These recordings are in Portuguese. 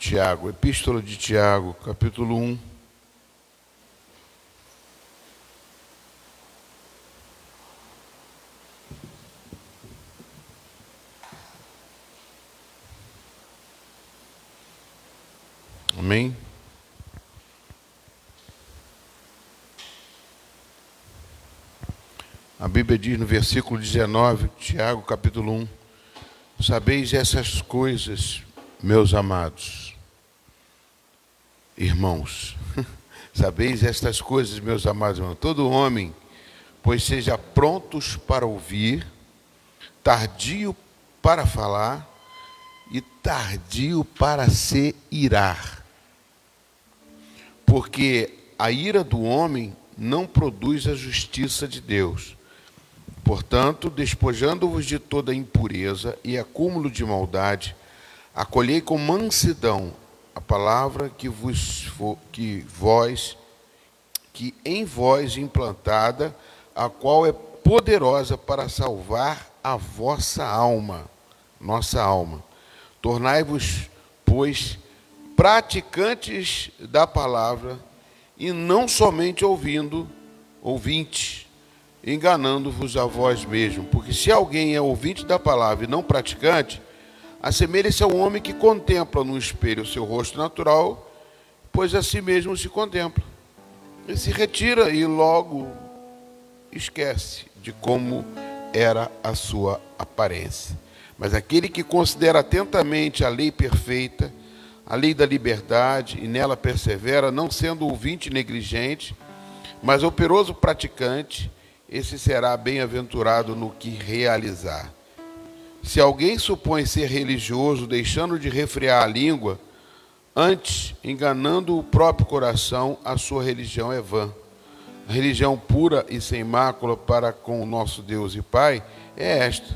Tiago, Epístola de Tiago, capítulo 1. Amém? A Bíblia diz no versículo 19, Tiago, capítulo 1, sabeis essas coisas, meus amados irmãos, sabeis estas coisas, meus amados irmãos, todo homem, pois seja prontos para ouvir, tardio para falar e tardio para se irar, porque a ira do homem não produz a justiça de Deus. Portanto, despojando-vos de toda impureza e acúmulo de maldade, acolhei com mansidão a palavra que em vós implantada, a qual é poderosa para salvar a vossa alma, nossa alma. Tornai-vos, pois, praticantes da palavra e não somente ouvintes, enganando-vos a vós mesmos. Porque se alguém é ouvinte da palavra e não praticante, assemelha-se ao homem que contempla no espelho o seu rosto natural, pois a si mesmo se contempla. Ele se retira e logo esquece de como era a sua aparência. Mas aquele que considera atentamente a lei perfeita, a lei da liberdade, e nela persevera, não sendo ouvinte negligente, mas operoso praticante, esse será bem-aventurado no que realizar. Se alguém supõe ser religioso, deixando de refrear a língua, antes, enganando o próprio coração, a sua religião é vã. A religião pura e sem mácula para com o nosso Deus e Pai é esta: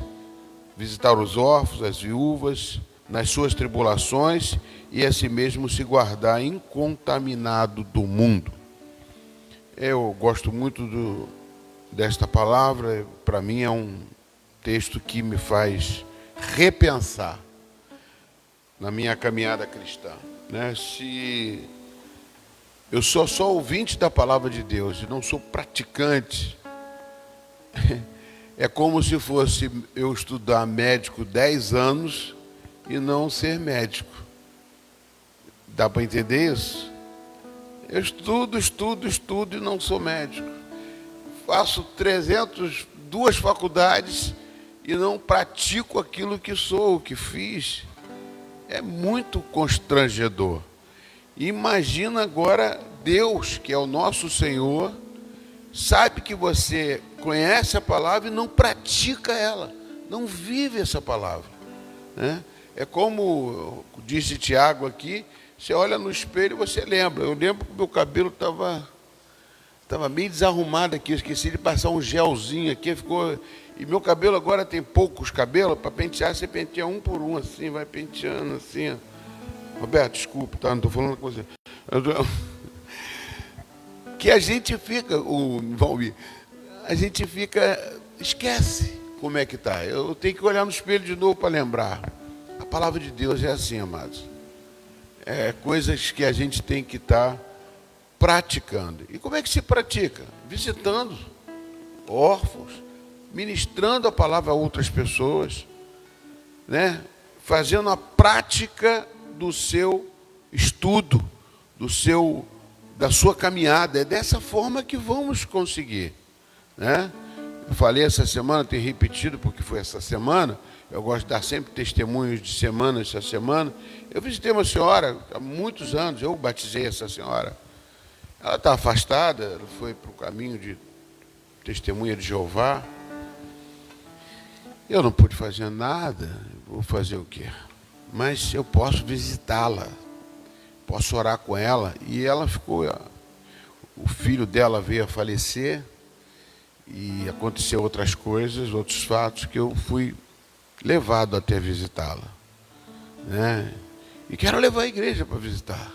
visitar os órfãos, as viúvas, nas suas tribulações, e a si mesmo se guardar incontaminado do mundo. Eu gosto muito desta palavra. Para mim é um texto que me faz repensar na minha caminhada cristã, né? Se eu sou só ouvinte da palavra de Deus e não sou praticante, é como se fosse eu estudar médico 10 anos e não ser médico. Dá para entender isso? Eu estudo e não sou médico. Faço 2 faculdades e não pratico aquilo que sou, que fiz. É muito constrangedor. Imagina agora Deus, que é o nosso Senhor, sabe que você conhece a palavra e não pratica ela, não vive essa palavra, né? É como disse Tiago aqui, você olha no espelho e você lembra. Eu lembro que meu cabelo estava meio desarrumado aqui, eu esqueci de passar um gelzinho aqui, ficou... E meu cabelo agora tem poucos cabelos, para pentear, você penteia um por um, assim, vai penteando assim. Roberto, desculpa, tá? Não estou falando com você. Que a gente fica, Valmir, a gente fica, esquece como é que está. Eu tenho que olhar no espelho de novo para lembrar. A palavra de Deus é assim, amados. É coisas que a gente tem que estar praticando. E como é que se pratica? Visitando órfãos, ministrando a palavra a outras pessoas, né? Fazendo a prática do seu estudo, da sua caminhada. É dessa forma que vamos conseguir, né? Eu falei essa semana, tenho repetido porque foi essa semana. Eu gosto de dar sempre testemunhos de semana, essa semana. Eu visitei uma senhora há muitos anos, eu batizei essa senhora. Ela está afastada, ela foi para o caminho de testemunha de Jeová. Eu não pude fazer nada, vou fazer o quê? Mas eu posso visitá-la, posso orar com ela. E ela ficou, o filho dela veio a falecer, e aconteceu outras coisas, outros fatos, que eu fui levado até visitá-la, né? E quero levar a igreja para visitar,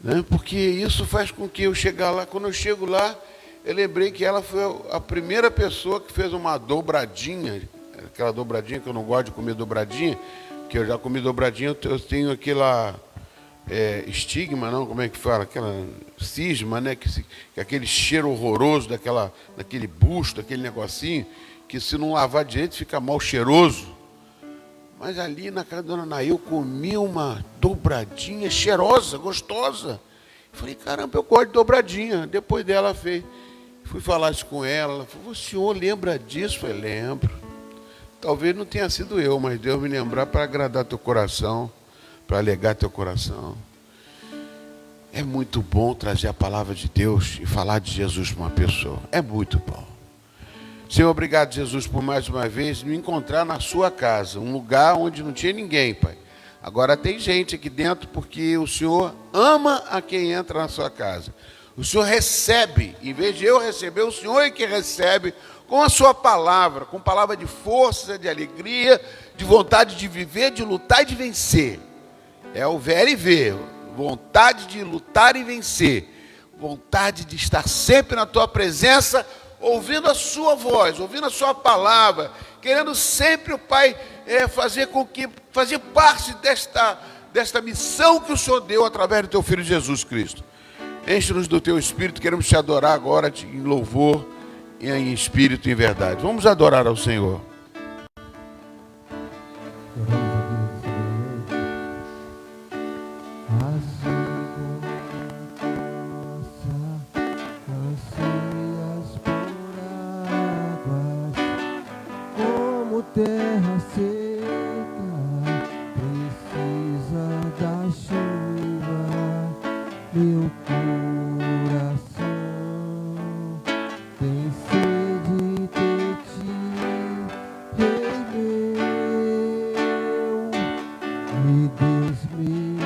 né? Porque isso faz com que eu chegar lá. Quando eu chego lá, eu lembrei que ela foi a primeira pessoa que fez uma dobradinha, aquela dobradinha que eu não gosto de comer dobradinha, que eu já comi dobradinha, eu tenho aquela estigma, não? Como é que fala? Aquela cisma, né? Que aquele cheiro horroroso daquele busto, daquele negocinho, que se não lavar direito fica mal cheiroso. Mas ali na casa da dona Naí eu comi uma dobradinha cheirosa, gostosa. Falei, caramba, eu gosto de dobradinha. Depois dela fez. Fui falar isso com ela. Ela falou, o senhor lembra disso? Eu falei, lembro. Talvez não tenha sido eu, mas Deus me lembrar para agradar teu coração, para alegar teu coração. É muito bom trazer a palavra de Deus e falar de Jesus para uma pessoa. É muito bom. Senhor, obrigado, Jesus, por mais uma vez me encontrar na sua casa, um lugar onde não tinha ninguém, Pai. Agora tem gente aqui dentro porque o Senhor ama a quem entra na sua casa. O Senhor recebe, em vez de eu receber, o Senhor é que recebe com a sua palavra, com palavra de força, de alegria, de vontade de viver, de lutar e de vencer. É o ver e ver, vontade de lutar e vencer, vontade de estar sempre na tua presença, ouvindo a sua voz, ouvindo a sua palavra, querendo sempre, o Pai, fazer parte desta missão que o Senhor deu através do teu Filho Jesus Cristo. Enche-nos do teu Espírito, queremos te adorar agora em louvor, em espírito e em verdade. Vamos adorar ao Senhor. Terra seca precisa da chuva, meu coração tem sede de ti, Rei meu, e Deus meu,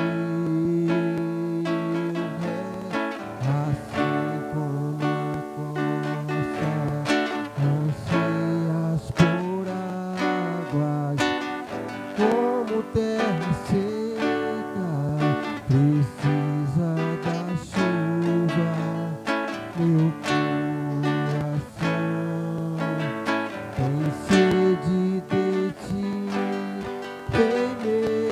assim como a costa anseias por como terra seca precisa da chuva, meu coração tem sede de ti, Rei meu,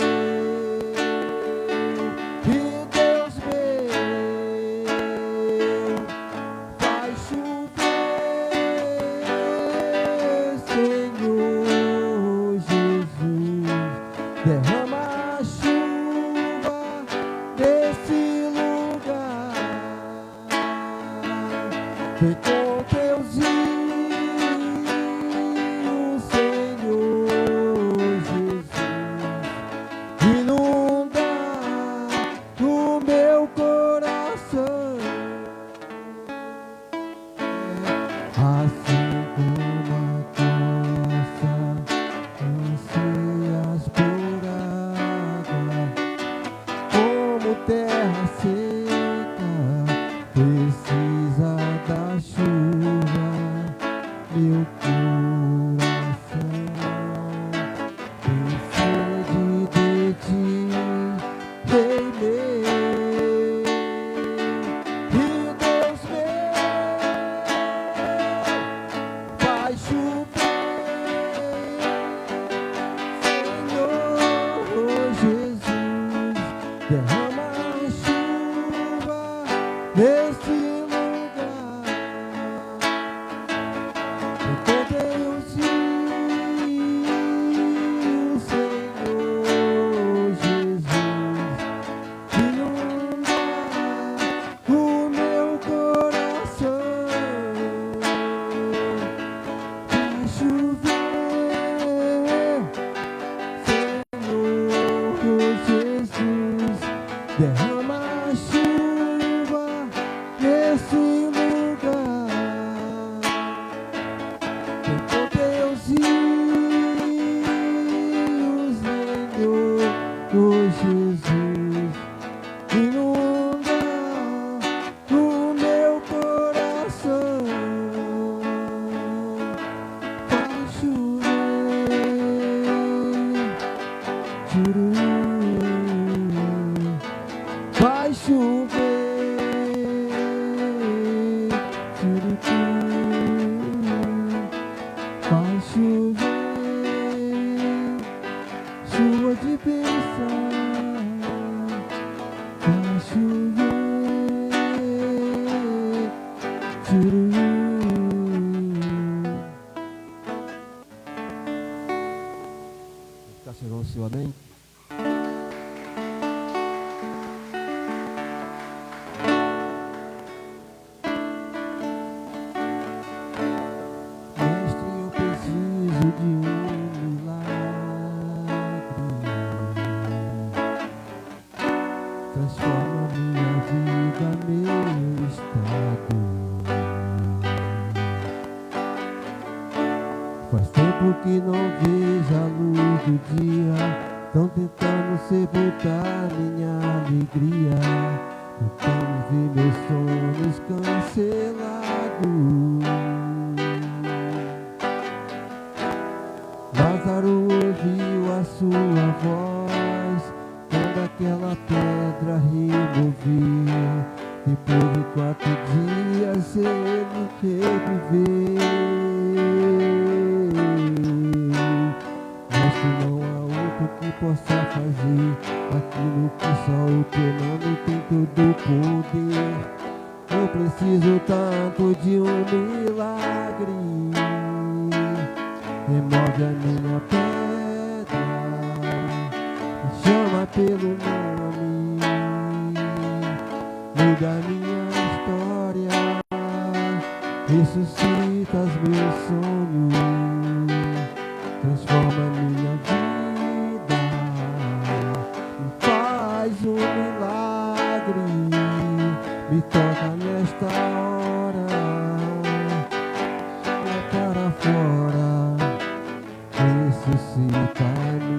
e Deus meu, faz chover, Senhor Jesus. Derrama a chuva nesse lugar. Vem com teus rios, Senhor Jesus. Inunda o meu coração. Assim como a costa anseias por água, como terra seca precisa da chuva, meu coração tem sede de ti, Rei meu, e Deus meu, faz chover, Senhor Jesus, derrama a chuva nesse lugar. Encontrei os rios, Senhor Jesus, inunda o meu coração. Faz chover, Senhor Jesus, derrama a chuva nesse lugar. Encontrei os rios, Senhor Jesus, inunda o meu coração. Faz chover, vai chover, vai chover, chuva de Amém. Mestre, eu preciso de um milagre. Transforma minha vida, meu estado. Faz tempo que não vejo a luz do dia. Tão tentando sepultar minha alegria. Tentando ver meus sonhos cancelados. Lázaro ouviu a sua voz quando aquela pedra removeu. Depois de 4 dias ele reviveu. Mas que não há outro que possa fazer aquilo que só o teu nome tem todo o poder. Eu preciso tanto de um milagre. Remove a minha pedra, me chama pelo nome, muda a minha história, ressuscita os meus sonhos, transforma a minha vida, me faz um milagre, me toca nesta hora, chama para fora. Ressuscita-me.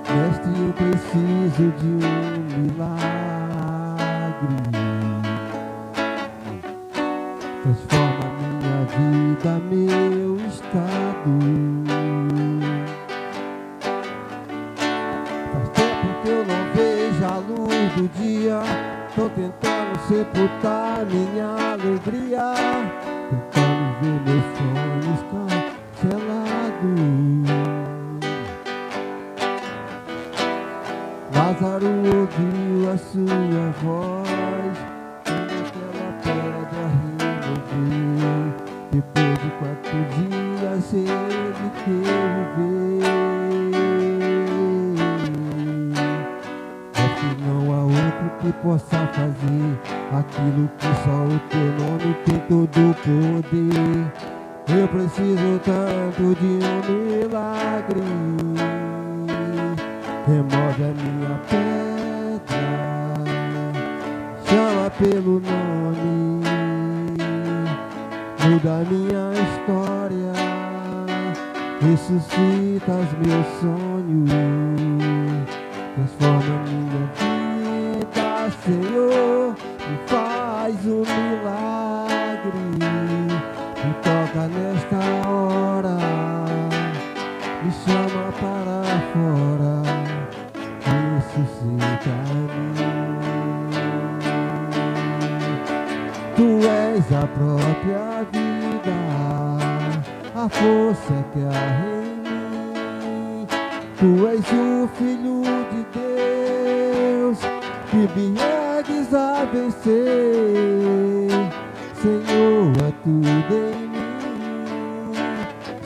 Mestre, eu preciso de um milagre. Transforma minha vida, meu estado. Faz tempo que eu não vejo a luz do dia. Tô tentando sepultar minha alegria. Tentando ver meus sonhos cancelados. Lázaro ouviu a sua voz quando aquela pedra removeu. Depois de 4 dias ele reviveu. Mas que não há outro que possa fazer aquilo que só o teu nome tem todo o poder. Eu preciso tanto de um milagre. Remove a minha pedra, chama pelo nome, muda a minha história, ressuscita os meus sonhos, transforma a minha vida, Senhor, me faz um milagre, me toca nesta hora, me chama para fora. Ressuscita-me. Tu és a própria vida, a força que há em mim. Tu és o Filho de Deus, que me ergues a vencer. Senhor, é tudo em mim.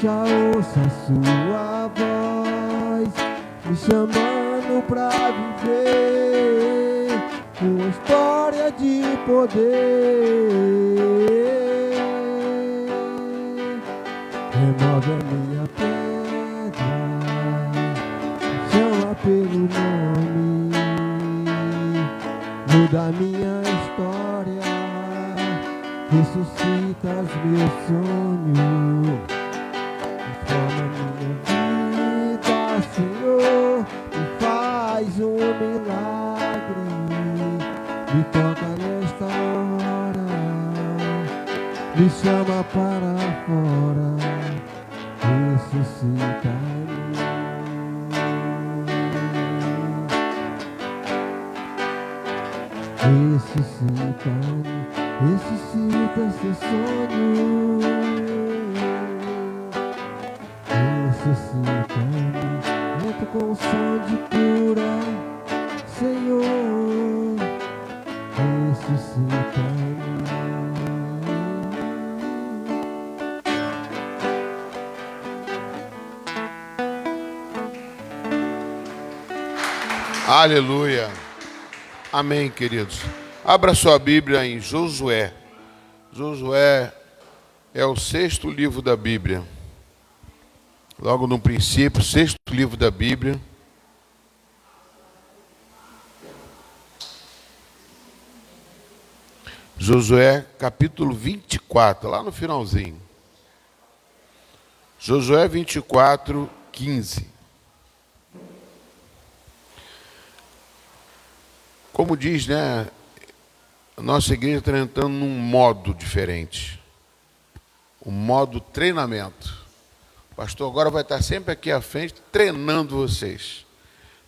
Já ouço a sua voz, me chamando pra viver uma história de poder. Remove a minha pedra, chama pelo nome, muda a minha história, ressuscita os meus sonhos, transforma minha vida, Senhor. Faz um milagre, me toca nesta hora, me chama para fora, ressuscita-me. Ressuscita-me, ressuscita esse sonho, ressuscita-me. Entra com o som de cura, Senhor, ressuscita-me. Aleluia. Amém, queridos. Abra sua Bíblia em Josué. Josué é o 6º livro da Bíblia. Logo no princípio, 6º livro da Bíblia. Josué, capítulo 24, lá no finalzinho. Josué 24, 15. Como diz, né? A nossa igreja está entrando num modo diferente. Um modo treinamento. O pastor agora vai estar sempre aqui à frente treinando vocês.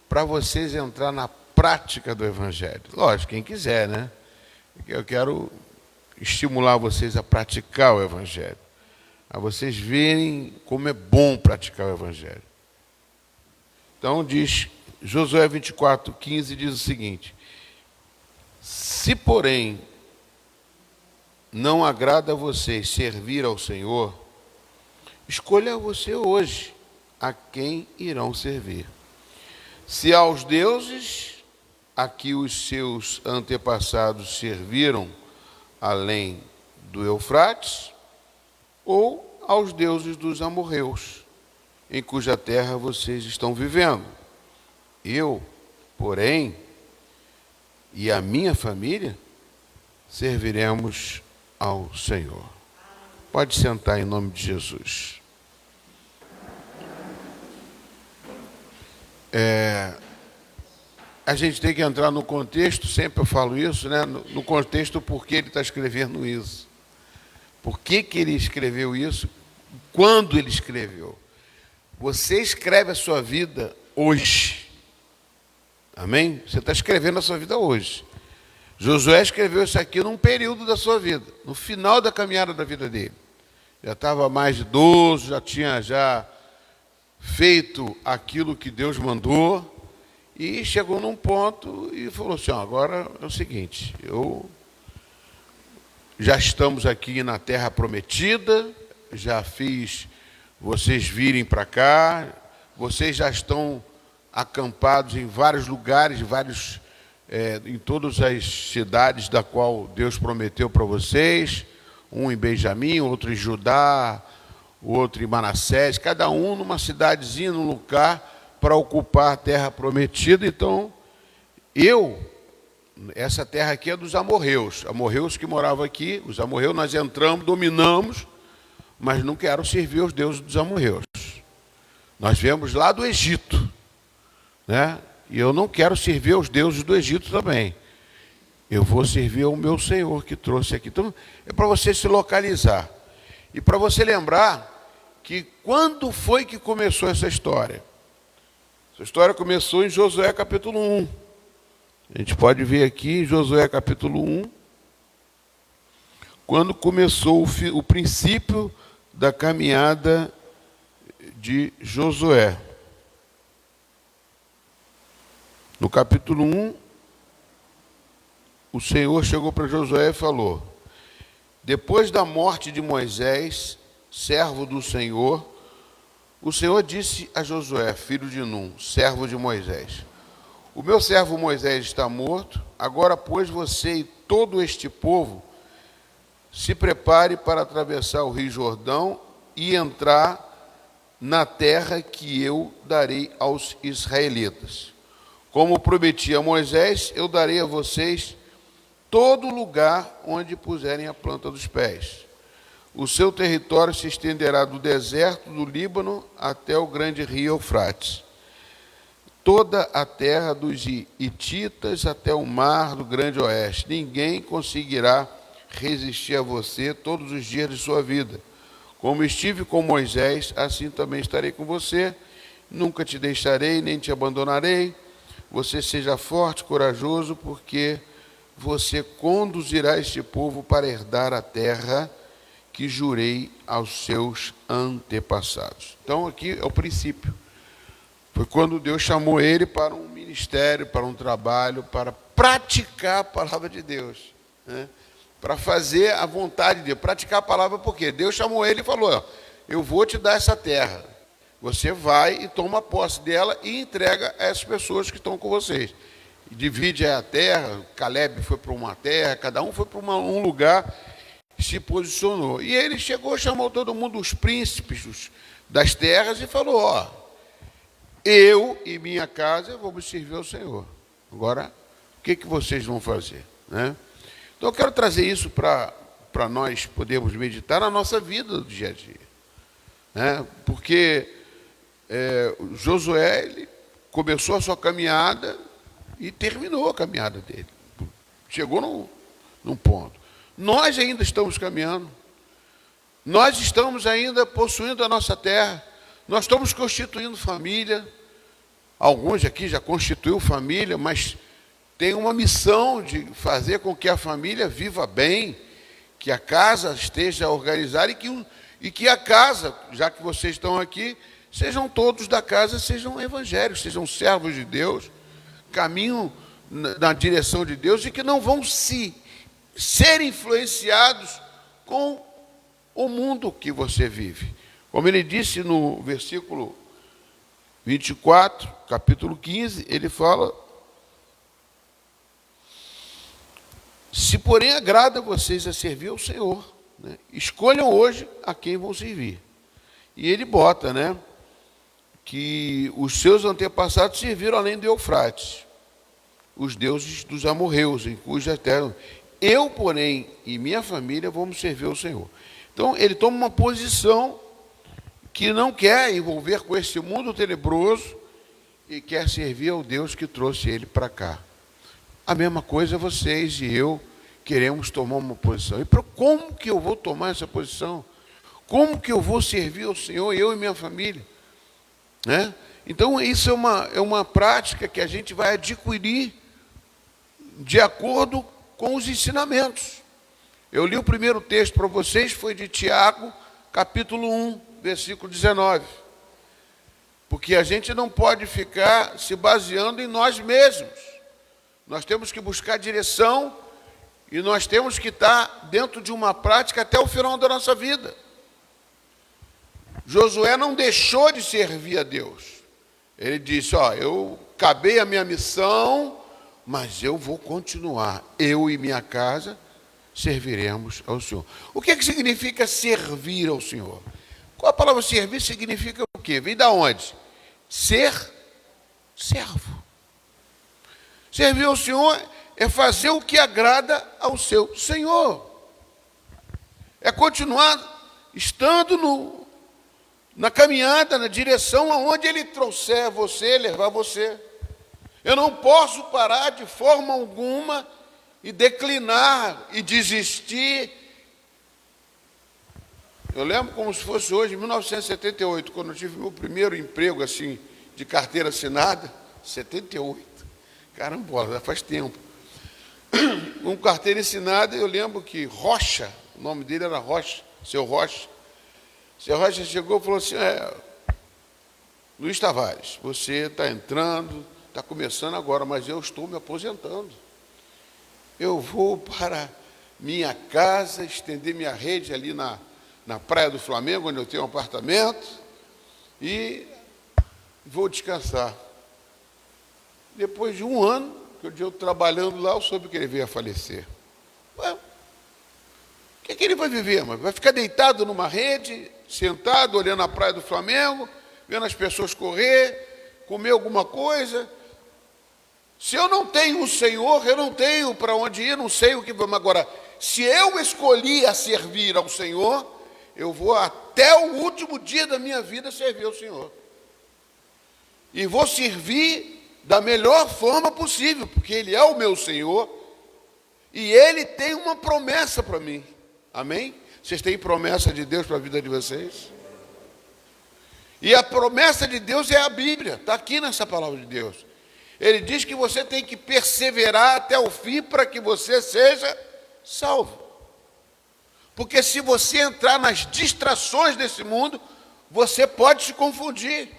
Para vocês entrar na prática do Evangelho. Lógico, quem quiser, né? Eu quero estimular vocês a praticar o Evangelho. A vocês verem como é bom praticar o Evangelho. Então diz, Josué 24, 15 diz o seguinte: se, porém, não agrada a vocês servir ao Senhor, escolha você hoje a quem irão servir. Se aos deuses a que os seus antepassados serviram além do Eufrates, ou aos deuses dos amorreus, em cuja terra vocês estão vivendo. Eu, porém, e a minha família, serviremos ao Senhor. Pode sentar em nome de Jesus. A gente tem que entrar no contexto, sempre eu falo isso, né? No contexto por que ele está escrevendo isso. Por que ele escreveu isso? Quando ele escreveu? Você escreve a sua vida hoje. Amém? Você está escrevendo a sua vida hoje. Josué escreveu isso aqui num período da sua vida, no final da caminhada da vida dele. Já estava mais idoso, já tinha feito aquilo que Deus mandou, e chegou num ponto e falou assim: agora é o seguinte, já estamos aqui na terra prometida, já fiz vocês virem para cá, vocês já estão acampados em vários lugares, em todas as cidades da qual Deus prometeu para vocês, um em Benjamim, outro em Judá, outro em Manassés, cada um numa cidadezinha, num lugar para ocupar a terra prometida. Então, essa terra aqui é dos amorreus que moravam aqui. Os amorreus nós entramos, dominamos, mas não quero servir aos deuses dos amorreus. Nós viemos lá do Egito, né? E eu não quero servir aos deuses do Egito também. Eu vou servir ao meu Senhor que trouxe aqui. Então, é para você se localizar. E para você lembrar que quando foi que começou essa história? Essa história começou em Josué capítulo 1. A gente pode ver aqui em Josué capítulo 1, quando começou o princípio da caminhada de Josué. No capítulo 1, o Senhor chegou para Josué e falou: depois da morte de Moisés, servo do Senhor, o Senhor disse a Josué, filho de Num, servo de Moisés: o meu servo Moisés está morto, agora, pois, você e todo este povo se prepare para atravessar o rio Jordão e entrar na terra que eu darei aos israelitas. Como prometi a Moisés, eu darei a vocês todo lugar onde puserem a planta dos pés. O seu território se estenderá do deserto do Líbano até o grande rio Eufrates, toda a terra dos hititas até o mar do grande oeste. Ninguém conseguirá resistir a você todos os dias de sua vida. Como estive com Moisés, assim também estarei com você. Nunca te deixarei, nem te abandonarei. Você seja forte, corajoso, porque você conduzirá este povo para herdar a terra que jurei aos seus antepassados. Então aqui é o princípio. Foi quando Deus chamou ele para um ministério, para um trabalho, para praticar a palavra de Deus, né? Para fazer a vontade de Deus, praticar a palavra, porque Deus chamou ele e falou: eu vou te dar essa terra, Você vai e toma posse dela e entrega a essas pessoas que estão com vocês. Divide a terra, Caleb foi para uma terra, cada um foi para um lugar, se posicionou. E ele chegou, chamou todo mundo, os príncipes das terras, e falou: ó, eu e minha casa vamos servir ao Senhor. Agora, o que vocês vão fazer? Né? Então, eu quero trazer isso para nós podermos meditar na nossa vida do dia a dia. Né? Porque Josué, ele começou a sua caminhada e terminou a caminhada dele. Chegou num ponto. Nós ainda estamos caminhando. Nós estamos ainda possuindo a nossa terra. Nós estamos constituindo família. Alguns aqui já constituiu família, mas tem uma missão de fazer com que a família viva bem, que a casa esteja organizada e que a casa, já que vocês estão aqui, sejam todos da casa, sejam evangélicos, sejam servos de Deus, caminham na direção de Deus e que não vão ser influenciados com o mundo que você vive. Como ele disse no versículo 24, capítulo 15, ele fala: se porém agrada a vocês a servir ao Senhor, né, escolham hoje a quem vão servir. E ele bota, né, que os seus antepassados serviram além do Eufrates, os deuses dos amorreus, em cuja terra eu, porém, e minha família vamos servir ao Senhor. Então, ele toma uma posição que não quer envolver com esse mundo tenebroso e quer servir ao Deus que trouxe ele para cá. A mesma coisa vocês e eu queremos tomar uma posição. E como que eu vou tomar essa posição? Como que eu vou servir ao Senhor, eu e minha família? Né? Então, isso é uma prática que a gente vai adquirir de acordo com os ensinamentos. Eu li o primeiro texto para vocês, foi de Tiago, capítulo 1, versículo 19. Porque a gente não pode ficar se baseando em nós mesmos. Nós temos que buscar direção e nós temos que estar dentro de uma prática até o final da nossa vida. Josué não deixou de servir a Deus. Ele disse: ó, eu acabei a minha missão, mas eu vou continuar. Eu e minha casa serviremos ao Senhor. O que significa servir ao Senhor? Qual a palavra servir significa o quê? Vem da onde? Ser servo. Servir ao Senhor é fazer o que agrada ao seu Senhor. É continuar estando na caminhada, na direção aonde Ele trouxer você, levar você. Eu não posso parar de forma alguma e declinar e desistir. Eu lembro como se fosse hoje, em 1978, quando eu tive meu primeiro emprego assim, de carteira assinada, 78. Caramba, já faz tempo. Com carteira assinada, eu lembro que Rocha, o nome dele era Rocha, seu Rocha. Seu Rocha chegou e falou assim: Luiz Tavares, você está entrando, está começando agora, mas eu estou me aposentando. Eu vou para minha casa, estender minha rede ali na Praia do Flamengo, onde eu tenho um apartamento, e vou descansar. Depois de um ano, que eu trabalhando lá, eu soube que ele veio a falecer. Ué, o que ele vai viver? Mas vai ficar deitado numa rede, sentado, olhando a Praia do Flamengo, vendo as pessoas correr, comer alguma coisa? Se eu não tenho o Senhor, eu não tenho para onde ir, não sei o que vamos. Agora, se eu escolhi a servir ao Senhor, eu vou até o último dia da minha vida servir ao Senhor. E vou servir da melhor forma possível, porque Ele é o meu Senhor e Ele tem uma promessa para mim. Amém? Vocês têm promessa de Deus para a vida de vocês? E a promessa de Deus é a Bíblia, está aqui nessa palavra de Deus. Ele diz que você tem que perseverar até o fim para que você seja salvo. Porque se você entrar nas distrações desse mundo, você pode se confundir.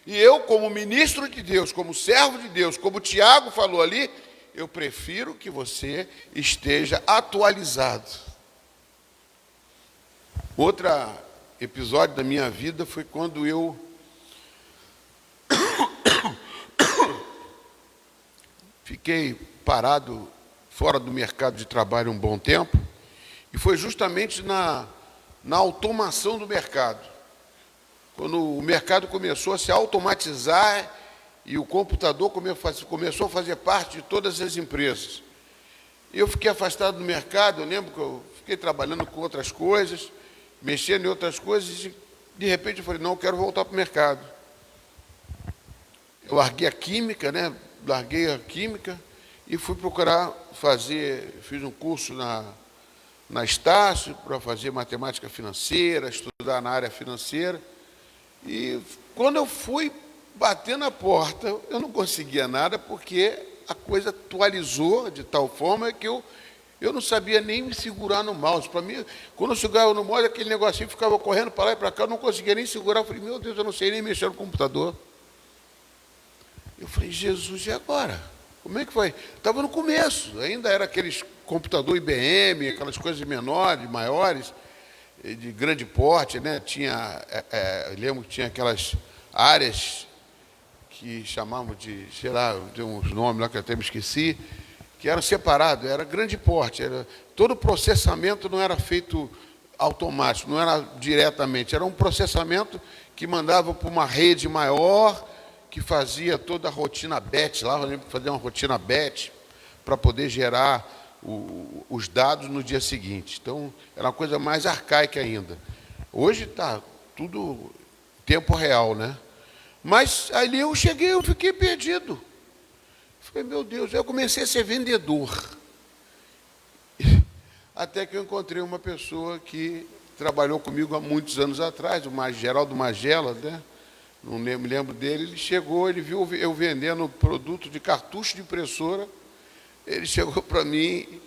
E eu, como ministro de Deus, como servo de Deus, como Tiago falou ali, eu prefiro que você esteja atualizado. Outro episódio da minha vida foi quando eu fiquei parado fora do mercado de trabalho um bom tempo, e foi justamente na automação do mercado. Quando o mercado começou a se automatizar e o computador começou a fazer parte de todas as empresas. Eu fiquei afastado do mercado, eu lembro que eu fiquei trabalhando com outras coisas, mexendo em outras coisas, e de repente eu falei, não, eu quero voltar para o mercado. Eu larguei a química, né? Larguei a química e fui procurar fiz um curso na Estácio para fazer matemática financeira, estudar na área financeira. E quando eu fui bater na porta, eu não conseguia nada, porque a coisa atualizou de tal forma que eu não sabia nem me segurar no mouse. Para mim, quando eu segurava no mouse, aquele negocinho ficava correndo para lá e para cá, eu não conseguia nem segurar. Eu falei, meu Deus, eu não sei nem mexer no computador. Eu falei, Jesus, e agora? Como é que foi? Estava no começo, ainda era aqueles computador IBM, aquelas coisas menores, maiores, de grande porte, né? Eu lembro que tinha aquelas áreas que chamavam de, sei lá, tem uns nomes lá que eu até me esqueci, que eram separados, era grande porte, todo o processamento não era feito automático, não era diretamente, era um processamento que mandava para uma rede maior, que fazia toda a rotina batch, lá eu lembro que fazia uma rotina batch para poder gerar os dados no dia seguinte. Então, era uma coisa mais arcaica ainda. Hoje está tudo tempo real, né? Mas ali eu cheguei, eu fiquei perdido. Falei, meu Deus, eu comecei a ser vendedor. Até que eu encontrei uma pessoa que trabalhou comigo há muitos anos atrás, o Geraldo Magela, né? Não me lembro dele. Ele chegou, ele viu eu vendendo produto de cartucho de impressora. Ele chegou para mim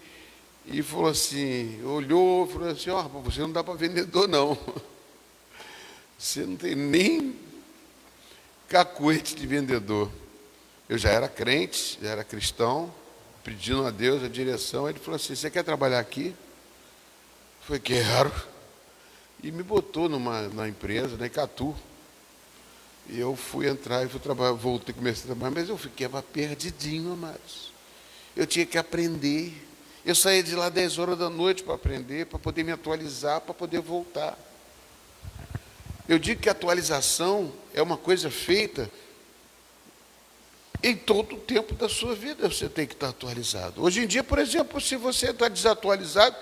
e falou assim, olhou e falou assim, ó, você não dá para vendedor, não. Você não tem nem cacuete de vendedor. Eu já era crente, já era cristão, pedindo a Deus a direção. Ele falou assim, você quer trabalhar aqui? Eu falei, quero. E me botou na empresa, na Icatu. E eu fui entrar e fui trabalhar, voltei, comecei a trabalhar, mas eu ficava perdidinho, amados. Eu tinha que aprender. Eu saía de lá 10 horas da noite para aprender, para poder me atualizar, para poder voltar. Eu digo que a atualização é uma coisa feita em todo o tempo da sua vida, você tem que estar atualizado. Hoje em dia, por exemplo, se você está desatualizado,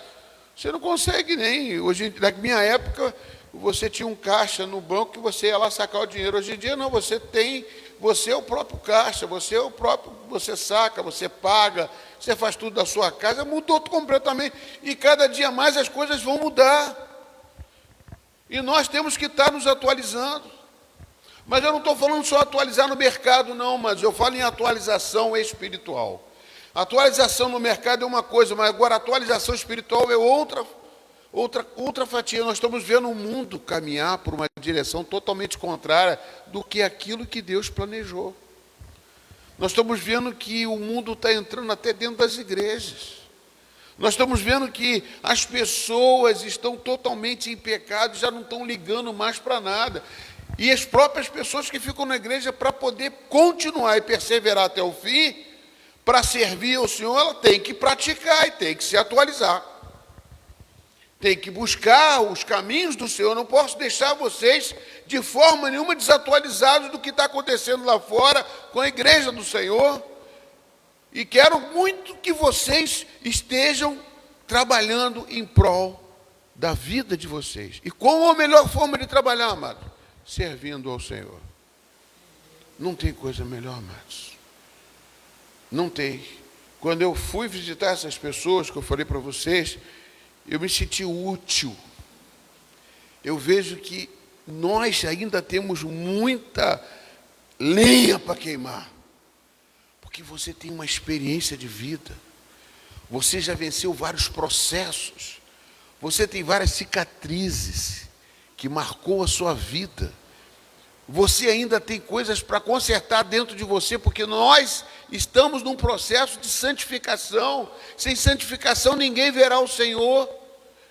você não consegue nem. Na minha época, você tinha um caixa no banco que você ia lá sacar o dinheiro. Hoje em dia, não, você é o próprio caixa, você saca, você paga, você faz tudo da sua casa, mudou completamente. E cada dia mais as coisas vão mudar. E nós temos que estar nos atualizando. Mas eu não estou falando só atualizar no mercado, não, mas eu falo em atualização espiritual. Atualização no mercado é uma coisa, mas agora a atualização espiritual é outra fatia. Nós estamos vendo o mundo caminhar por uma direção totalmente contrária do que aquilo que Deus planejou. Nós estamos vendo que o mundo está entrando até dentro das igrejas. Nós estamos vendo que as pessoas estão totalmente em pecado, já não estão ligando mais para nada. E as próprias pessoas que ficam na igreja, para poder continuar e perseverar até o fim, para servir ao Senhor, ela tem que praticar e tem que se atualizar. Tem que buscar os caminhos do Senhor. Eu não posso deixar vocês de forma nenhuma desatualizados do que está acontecendo lá fora com a igreja do Senhor. E quero muito que vocês estejam trabalhando em prol da vida de vocês. E qual a melhor forma de trabalhar, amado? Servindo ao Senhor. Não tem coisa melhor, amados. Não tem. Quando eu fui visitar essas pessoas que eu falei para vocês, eu me senti útil. Eu vejo que nós ainda temos muita lenha para queimar. Porque você tem uma experiência de vida. Você já venceu vários processos. Você tem várias cicatrizes que marcou a sua vida. Você ainda tem coisas para consertar dentro de você, porque nós estamos num processo de santificação. Sem santificação ninguém verá o Senhor.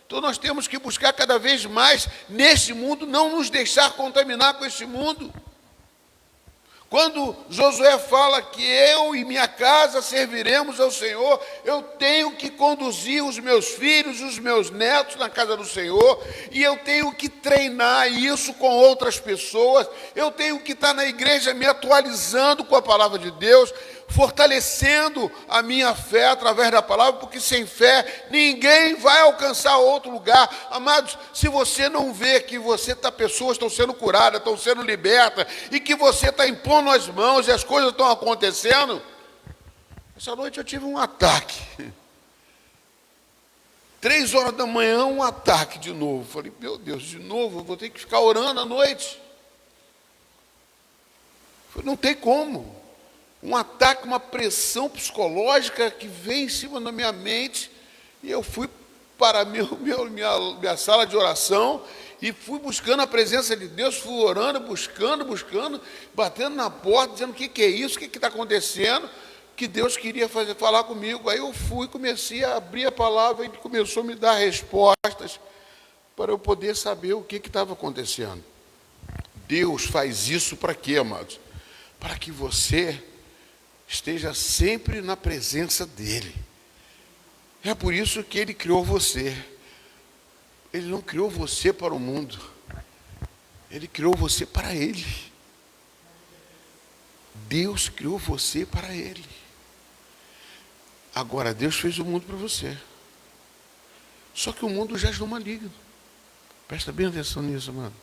Então nós temos que buscar cada vez mais neste mundo, não nos deixar contaminar com este mundo. Quando Josué fala que eu e minha casa serviremos ao Senhor, eu tenho que conduzir os meus filhos, os meus netos na casa do Senhor, e eu tenho que treinar isso com outras pessoas, eu tenho que estar na igreja me atualizando com a palavra de Deus, fortalecendo a minha fé através da palavra, porque sem fé ninguém vai alcançar outro lugar. Amados, se você não vê que pessoas estão sendo curadas, estão sendo libertas, e que você está impondo as mãos e as coisas estão acontecendo. Essa noite eu tive um ataque. 3 horas da manhã, um ataque de novo. Falei, meu Deus, de novo, eu vou ter que ficar orando à noite. Falei, não tem como. Um ataque, uma pressão psicológica que vem em cima da minha mente, e eu fui para minha sala de oração, e fui buscando a presença de Deus, fui orando, buscando, batendo na porta, dizendo o que é isso, o que está acontecendo, que Deus queria falar comigo. Aí eu comecei a abrir a palavra, e Ele começou a me dar respostas, para eu poder saber o que estava acontecendo. Deus faz isso para quê, amados? Para que você esteja sempre na presença dEle. É por isso que Ele criou você. Ele não criou você para o mundo. Ele criou você para Ele. Deus criou você para Ele. Agora, Deus fez o mundo para você. Só que o mundo jaz no maligno. Presta bem atenção nisso, mano.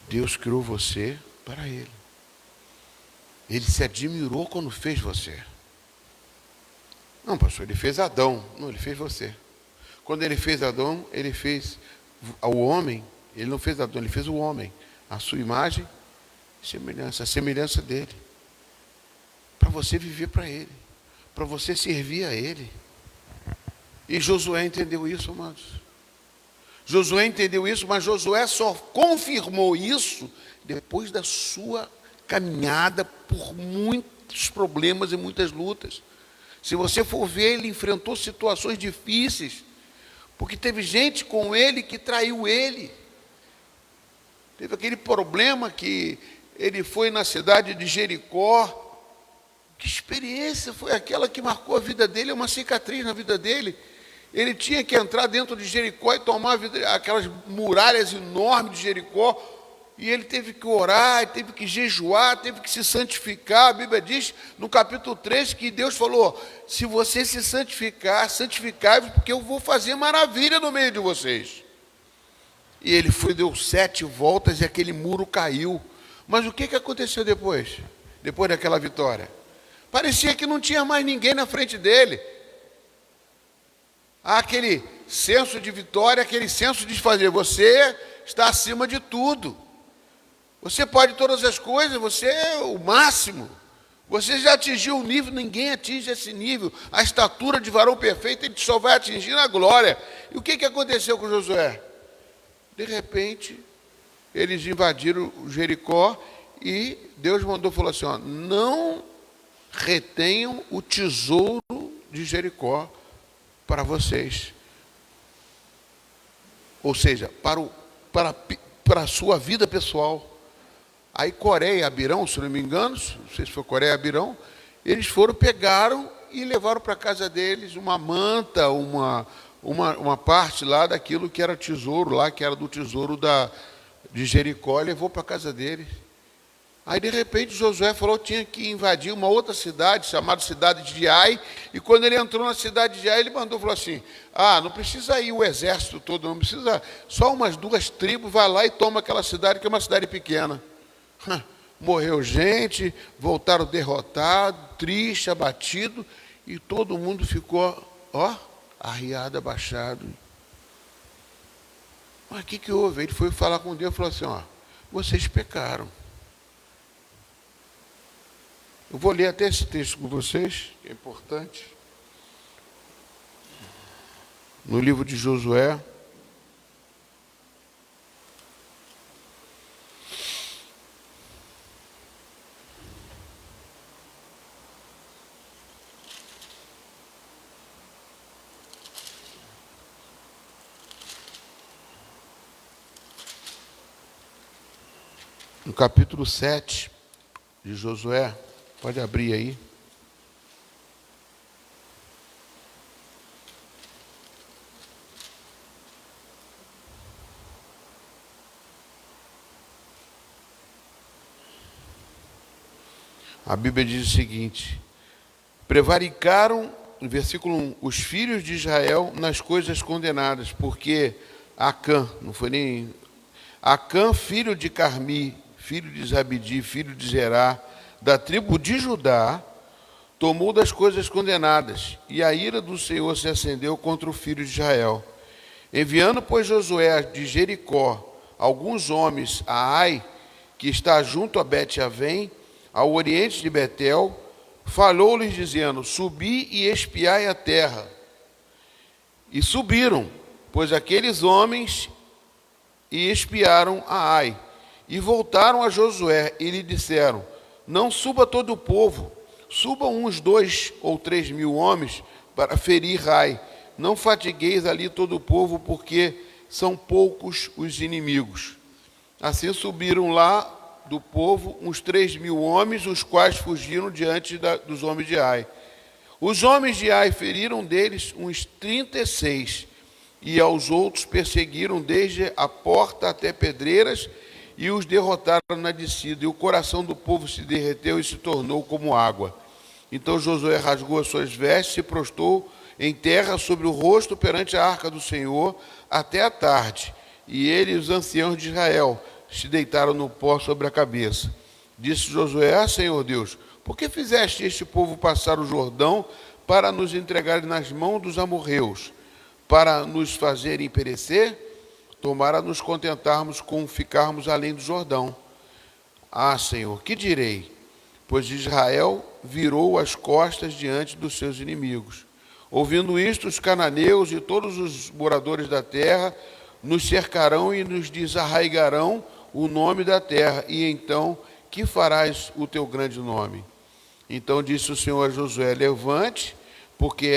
Deus criou você para Ele. Ele se admirou quando fez você. Não, pastor, Ele fez Adão. Não, Ele fez você. Quando Ele fez Adão, Ele fez o homem. Ele não fez Adão, Ele fez o homem. A sua imagem, a semelhança dEle. Para você viver para Ele. Para você servir a Ele. E Josué entendeu isso, amados. Josué entendeu isso, mas Josué só confirmou isso depois da sua caminhada por muitos problemas e muitas lutas. Se você for ver, ele enfrentou situações difíceis, porque teve gente com ele que traiu ele. Teve aquele problema que ele foi na cidade de Jericó. Que experiência foi aquela que marcou a vida dele? É uma cicatriz na vida dele. Ele tinha que entrar dentro de Jericó e tomar aquelas muralhas enormes de Jericó. E ele teve que orar, teve que jejuar, teve que se santificar. A Bíblia diz no capítulo 3 que Deus falou: se você se santificar, santificai-vos, porque eu vou fazer maravilha no meio de vocês. E ele deu 7 voltas e aquele muro caiu. Mas o que aconteceu depois? Depois daquela vitória? Parecia que não tinha mais ninguém na frente dele. Há aquele senso de vitória, aquele senso de fazer. Você está acima de tudo. Você pode todas as coisas, você é o máximo. Você já atingiu um nível, ninguém atinge esse nível. A estatura de varão perfeito, ele só vai atingir na glória. E o que aconteceu com Josué? De repente, eles invadiram Jericó e Deus falou assim, ó, não retenham o tesouro de Jericó para vocês. Ou seja, para a sua vida pessoal. Aí Coreia e Abirão, se não me engano, não sei se foi Coreia e Abirão, eles pegaram e levaram para a casa deles uma manta, uma parte lá daquilo que era tesouro, lá que era do tesouro de Jericó, e levou para a casa deles. Aí de repente Josué falou que tinha que invadir uma outra cidade, chamada cidade de Ai, e quando ele entrou na cidade de Ai, ele falou assim, não precisa ir o exército todo, não precisa, só umas 2 tribos, vai lá e toma aquela cidade, que é uma cidade pequena. Morreu gente, voltaram derrotados, triste, abatido, e todo mundo ficou, arriado, abaixado. Mas o que houve? Ele foi falar com Deus e falou assim, vocês pecaram. Eu vou ler até esse texto com vocês, que é importante. No livro de Josué, no capítulo 7, de Josué. Pode abrir aí. A Bíblia diz o seguinte: prevaricaram, no versículo 1, os filhos de Israel nas coisas condenadas, porque Acã, não foi nem... Acã, filho de Carmi, filho de Zabdi, filho de Zerá, da tribo de Judá, tomou das coisas condenadas, e a ira do Senhor se acendeu contra o filho de Israel. Enviando, pois, Josué de Jericó alguns homens a Ai, que está junto a Bet-Avém, ao oriente de Betel, falou-lhes dizendo: subi e espiai a terra. E subiram, pois aqueles homens e espiaram a Ai, e voltaram a Josué e lhe disseram: não suba todo o povo, subam uns 2 ou 3 mil homens para ferir Ai. Não fatigueis ali todo o povo, porque são poucos os inimigos. Assim subiram lá do povo uns 3 mil homens, os quais fugiram diante dos homens de Ai. Os homens de Ai feriram deles uns 36, e aos outros perseguiram desde a porta até pedreiras, e os derrotaram na descida. E o coração do povo se derreteu e se tornou como água. Então Josué rasgou as suas vestes, se prostrou em terra sobre o rosto perante a arca do Senhor até a tarde. E ele e os anciãos de Israel se deitaram no pó sobre a cabeça. Disse Josué: ah, Senhor Deus, por que fizeste este povo passar o Jordão para nos entregar nas mãos dos amorreus, para nos fazerem perecer? Tomara nos contentarmos com ficarmos além do Jordão. Ah, Senhor, que direi? Pois Israel virou as costas diante dos seus inimigos. Ouvindo isto, os cananeus e todos os moradores da terra nos cercarão e nos desarraigarão o nome da terra, e então, que farás o teu grande nome? Então disse o Senhor a Josué: levante, porque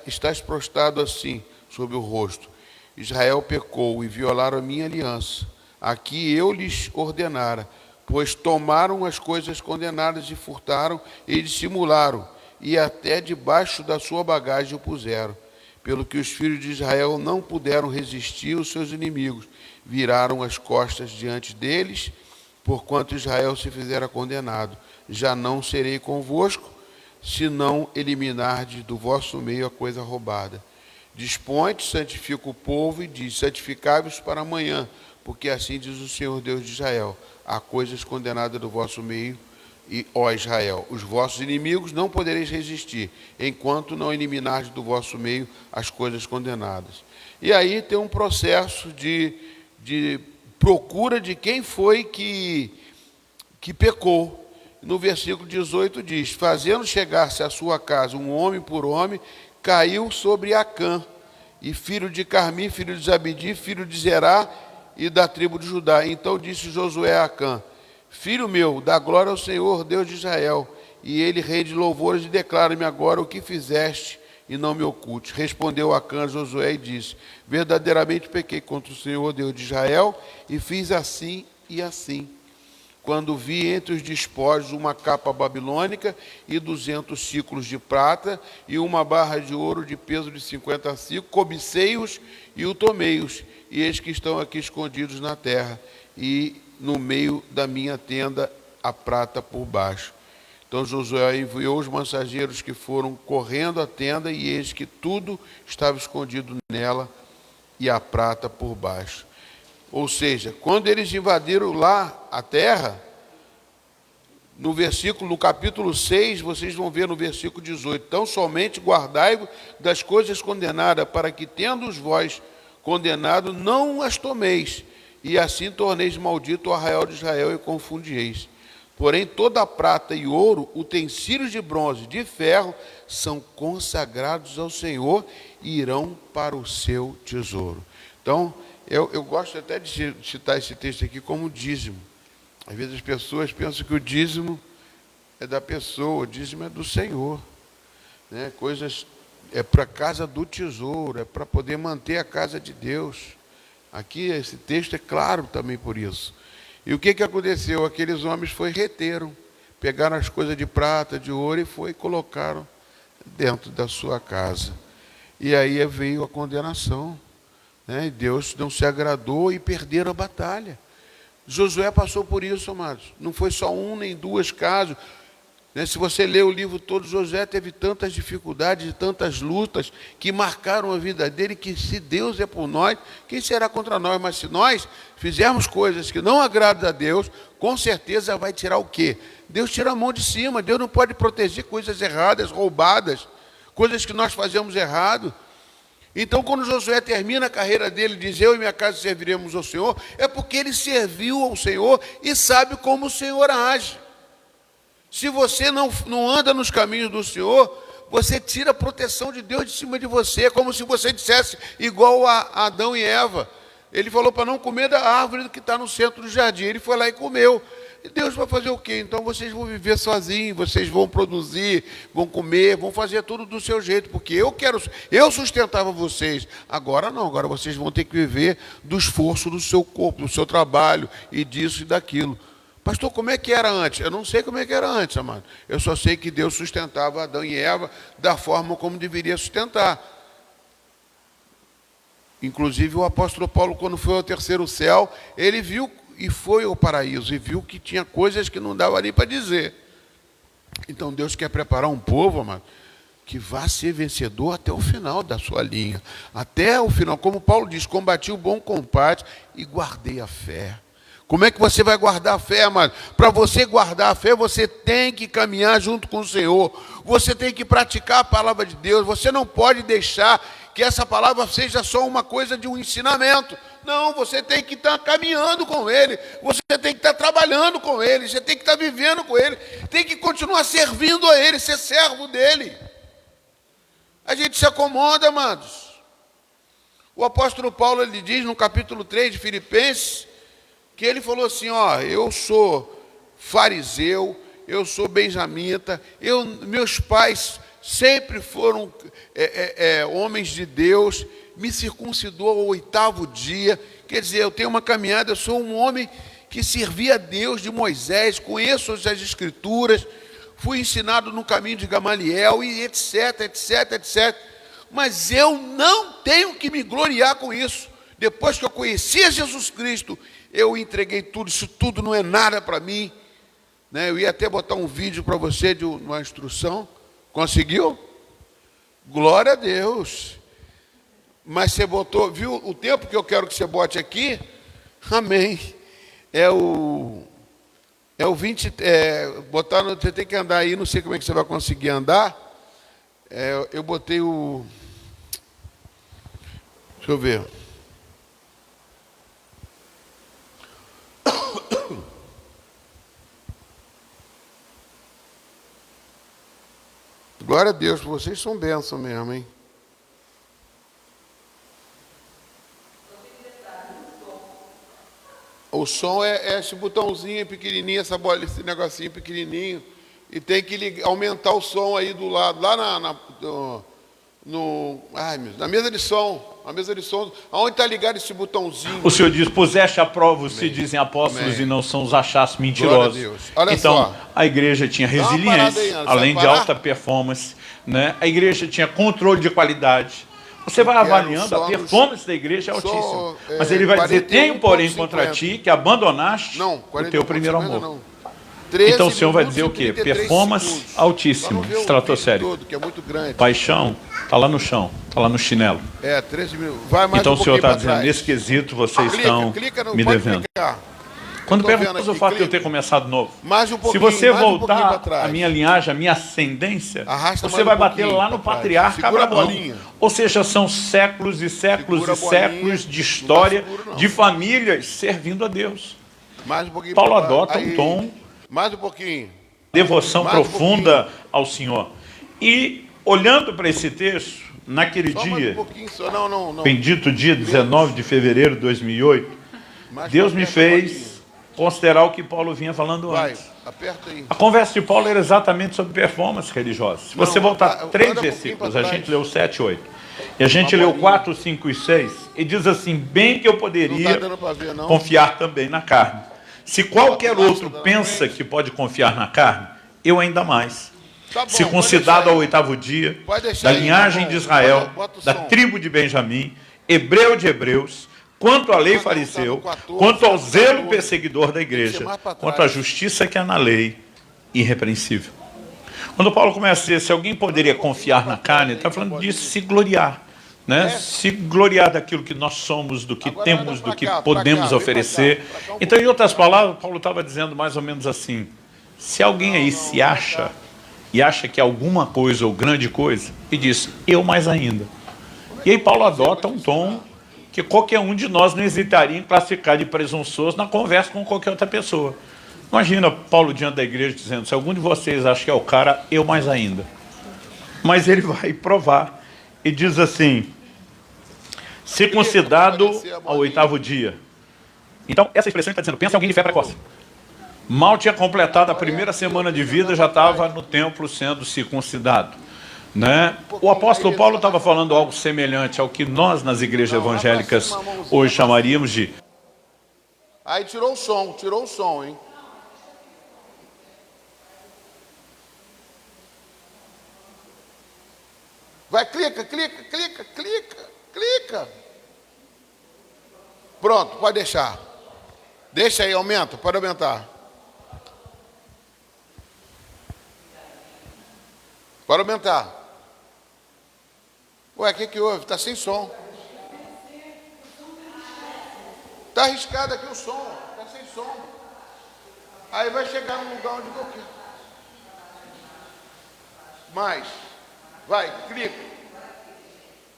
estás prostrado assim, sobre o rosto. Israel pecou e violaram a minha aliança, a que eu lhes ordenara, pois tomaram as coisas condenadas e furtaram e dissimularam, e até debaixo da sua bagagem o puseram. Pelo que os filhos de Israel não puderam resistir aos seus inimigos, viraram as costas diante deles, porquanto Israel se fizera condenado. Já não serei convosco, se não eliminardes do vosso meio a coisa roubada. Dispõe-te, santifica o povo, e diz: santificai-vos para amanhã, porque assim diz o Senhor Deus de Israel: há coisas condenadas do vosso meio, e, ó Israel, os vossos inimigos não podereis resistir, enquanto não eliminardes do vosso meio as coisas condenadas. E aí tem um processo de procura de quem foi que pecou. No versículo 18 diz: fazendo chegar-se à sua casa um homem por homem, caiu sobre Acã, e filho de Carmi, filho de Zabdi, filho de Zerá, e da tribo de Judá. Então disse Josué a Acã: filho meu, dá glória ao Senhor, Deus de Israel. E ele, rei de louvores, declara-me agora o que fizeste, e não me oculte. Respondeu Acã a Josué e disse: verdadeiramente pequei contra o Senhor, Deus de Israel, e fiz assim e assim. Quando vi entre os despojos uma capa babilônica e 200 ciclos de prata e uma barra de ouro de peso de 50 ciclos, cobicei-os e o tomei-os, e eis que estão aqui escondidos na terra, e no meio da minha tenda a prata por baixo. Então Josué enviou os mensageiros que foram correndo à tenda, e eis que tudo estava escondido nela, e a prata por baixo. Ou seja, quando eles invadiram lá a terra, no capítulo 6, vocês vão ver no versículo 18: tão somente guardai-vos das coisas condenadas, para que, tendo-os vós condenado, não as tomeis, e assim torneis maldito o arraial de Israel e confundieis. Porém, toda a prata e ouro, utensílios de bronze, de ferro, são consagrados ao Senhor e irão para o seu tesouro. Então, eu gosto até de citar esse texto aqui como dízimo. Às vezes as pessoas pensam que o dízimo é da pessoa, o dízimo é do Senhor. Né? Coisas é para a casa do tesouro, é para poder manter a casa de Deus. Aqui esse texto é claro também por isso. E o que aconteceu? Aqueles homens reteram, pegaram as coisas de prata, de ouro e colocaram dentro da sua casa. E aí veio a condenação, né? E Deus não se agradou e perderam a batalha. Josué passou por isso, amados. Não foi só um nem duas casos. Né? Se você ler o livro todo, Josué teve tantas dificuldades e tantas lutas que marcaram a vida dele, que se Deus é por nós, quem será contra nós? Mas se nós fizermos coisas que não agradam a Deus, com certeza vai tirar o quê? Deus tira a mão de cima. Deus não pode proteger coisas erradas, roubadas, coisas que nós fazemos errado. Então, quando Josué termina a carreira dele, diz: eu e minha casa serviremos ao Senhor, é porque ele serviu ao Senhor e sabe como o Senhor age. Se você não anda nos caminhos do Senhor, você tira a proteção de Deus de cima de você, como se você dissesse igual a Adão e Eva. Ele falou para não comer da árvore que está no centro do jardim, ele foi lá e comeu. E Deus vai fazer o quê? Então vocês vão viver sozinhos, vocês vão produzir, vão comer, vão fazer tudo do seu jeito, porque eu sustentava vocês. Agora não, agora vocês vão ter que viver do esforço do seu corpo, do seu trabalho, e disso e daquilo. Pastor, como é que era antes? Eu não sei como é que era antes, amado. Eu só sei que Deus sustentava Adão e Eva da forma como deveria sustentar. Inclusive o apóstolo Paulo, quando foi ao terceiro céu, ele viu e foi ao paraíso, e viu que tinha coisas que não dava nem para dizer. Então Deus quer preparar um povo, amado, que vá ser vencedor até o final da sua linha. Até o final, como Paulo diz: combati o bom combate e guardei a fé. Como é que você vai guardar a fé, amado? Para você guardar a fé, você tem que caminhar junto com o Senhor. Você tem que praticar a palavra de Deus. Você não pode deixar que essa palavra seja só uma coisa de um ensinamento. Não, você tem que estar caminhando com Ele, você tem que estar trabalhando com Ele, você tem que estar vivendo com Ele, tem que continuar servindo a Ele, ser servo dEle. A gente se acomoda, amados. O apóstolo Paulo, ele diz no capítulo 3 de Filipenses, que ele falou assim: ó, eu sou fariseu, eu sou benjamita, meus pais sempre foram homens de Deus, me circuncidou ao 8º dia, quer dizer, eu tenho uma caminhada, eu sou um homem que servia a Deus de Moisés, conheço as Escrituras, fui ensinado no caminho de Gamaliel, e etc, etc, etc. Mas eu não tenho que me gloriar com isso. Depois que eu conhecia Jesus Cristo, eu entreguei tudo, isso tudo não é nada para mim. Né? Eu ia até botar um vídeo para você de uma instrução. Conseguiu? Glória a Deus. Mas você botou, viu o tempo que eu quero que você bote aqui? Amém. É o 20, você tem que andar aí, não sei como é que você vai conseguir andar. Eu botei o... Deixa eu ver. Glória a Deus, vocês são bênção mesmo, hein? O som é esse botãozinho pequenininho, essa bola, esse negocinho pequenininho, e tem que aumentar o som aí do lado, lá na mesa de som. A mesa de som, aonde está ligado esse botãozinho? O Senhor diz: puseste à prova os que dizem apóstolos e não são os achados mentirosos. Olha então, só. A igreja tinha resiliência, aí, além de alta performance, né? A igreja tinha controle de qualidade. Você vai avaliando, a performance da igreja é altíssima. Mas ele vai dizer: tenho, porém, contra ti que abandonaste o teu primeiro amor. Então o Senhor vai dizer o quê? Performance altíssima, estratosférica. Que é muito grande. Paixão, está lá no chão, está lá no chinelo. 13 minutos. Vai mais então um o Senhor está pouquinho dizendo: nesse quesito vocês estão me devendo. Quando perguntamos o fato de eu ter começado novo, se você voltar a minha linhagem, a minha ascendência, você vai bater lá no patriarca Abraão. Ou seja, são séculos e séculos e séculos de história, de famílias servindo a Deus. Paulo adota um tom, mais um pouquinho, devoção profunda ao Senhor. E olhando para esse texto, naquele dia, bendito dia 19 de fevereiro de 2008, Deus me fez considerar o que Paulo vinha falando antes. A conversa de Paulo era exatamente sobre performance religiosa. Se você voltar 3 versículos, a gente leu 7 e 8. E a gente leu 4, 5 e 6, e diz assim: bem que eu poderia confiar também na carne. Se qualquer outro pensa que pode confiar na carne, eu ainda mais. Circuncidado ao 8º dia, da linhagem de Israel, da tribo de Benjamim, hebreu de hebreus, quanto à lei fariseu, quanto ao zelo perseguidor da igreja, quanto à justiça que há na lei, irrepreensível. Quando Paulo começa a dizer, se alguém poderia confiar na carne, ele está falando disso, se gloriar. Né? Se gloriar daquilo que nós somos, do que temos, do que podemos oferecer. Então, em outras palavras, Paulo estava dizendo mais ou menos assim, se alguém aí se acha, e acha que é alguma coisa ou grande coisa, e diz, eu mais ainda. E aí Paulo adota um tom que qualquer um de nós não hesitaria em classificar de presunçoso na conversa com qualquer outra pessoa. Imagina Paulo diante da igreja dizendo, se algum de vocês acha que é o cara, eu mais ainda. Mas ele vai provar e diz assim, circuncidado ao 8º dia. Então, essa expressão está dizendo, pensa em alguém de fé precoce. Mal tinha completado a primeira semana de vida, já estava no templo sendo circuncidado. Né? O apóstolo Paulo estava falando algo semelhante ao que nós nas igrejas evangélicas hoje chamaríamos de... Aí tirou o som, hein? Vai, clica. Pronto, pode deixar. Deixa aí, aumenta, pode aumentar. Pode aumentar. Ué, o que houve? Está sem som. Está arriscado aqui o som, está sem som. Aí vai chegar num lugar onde eu quero. Mais. Vai, clica.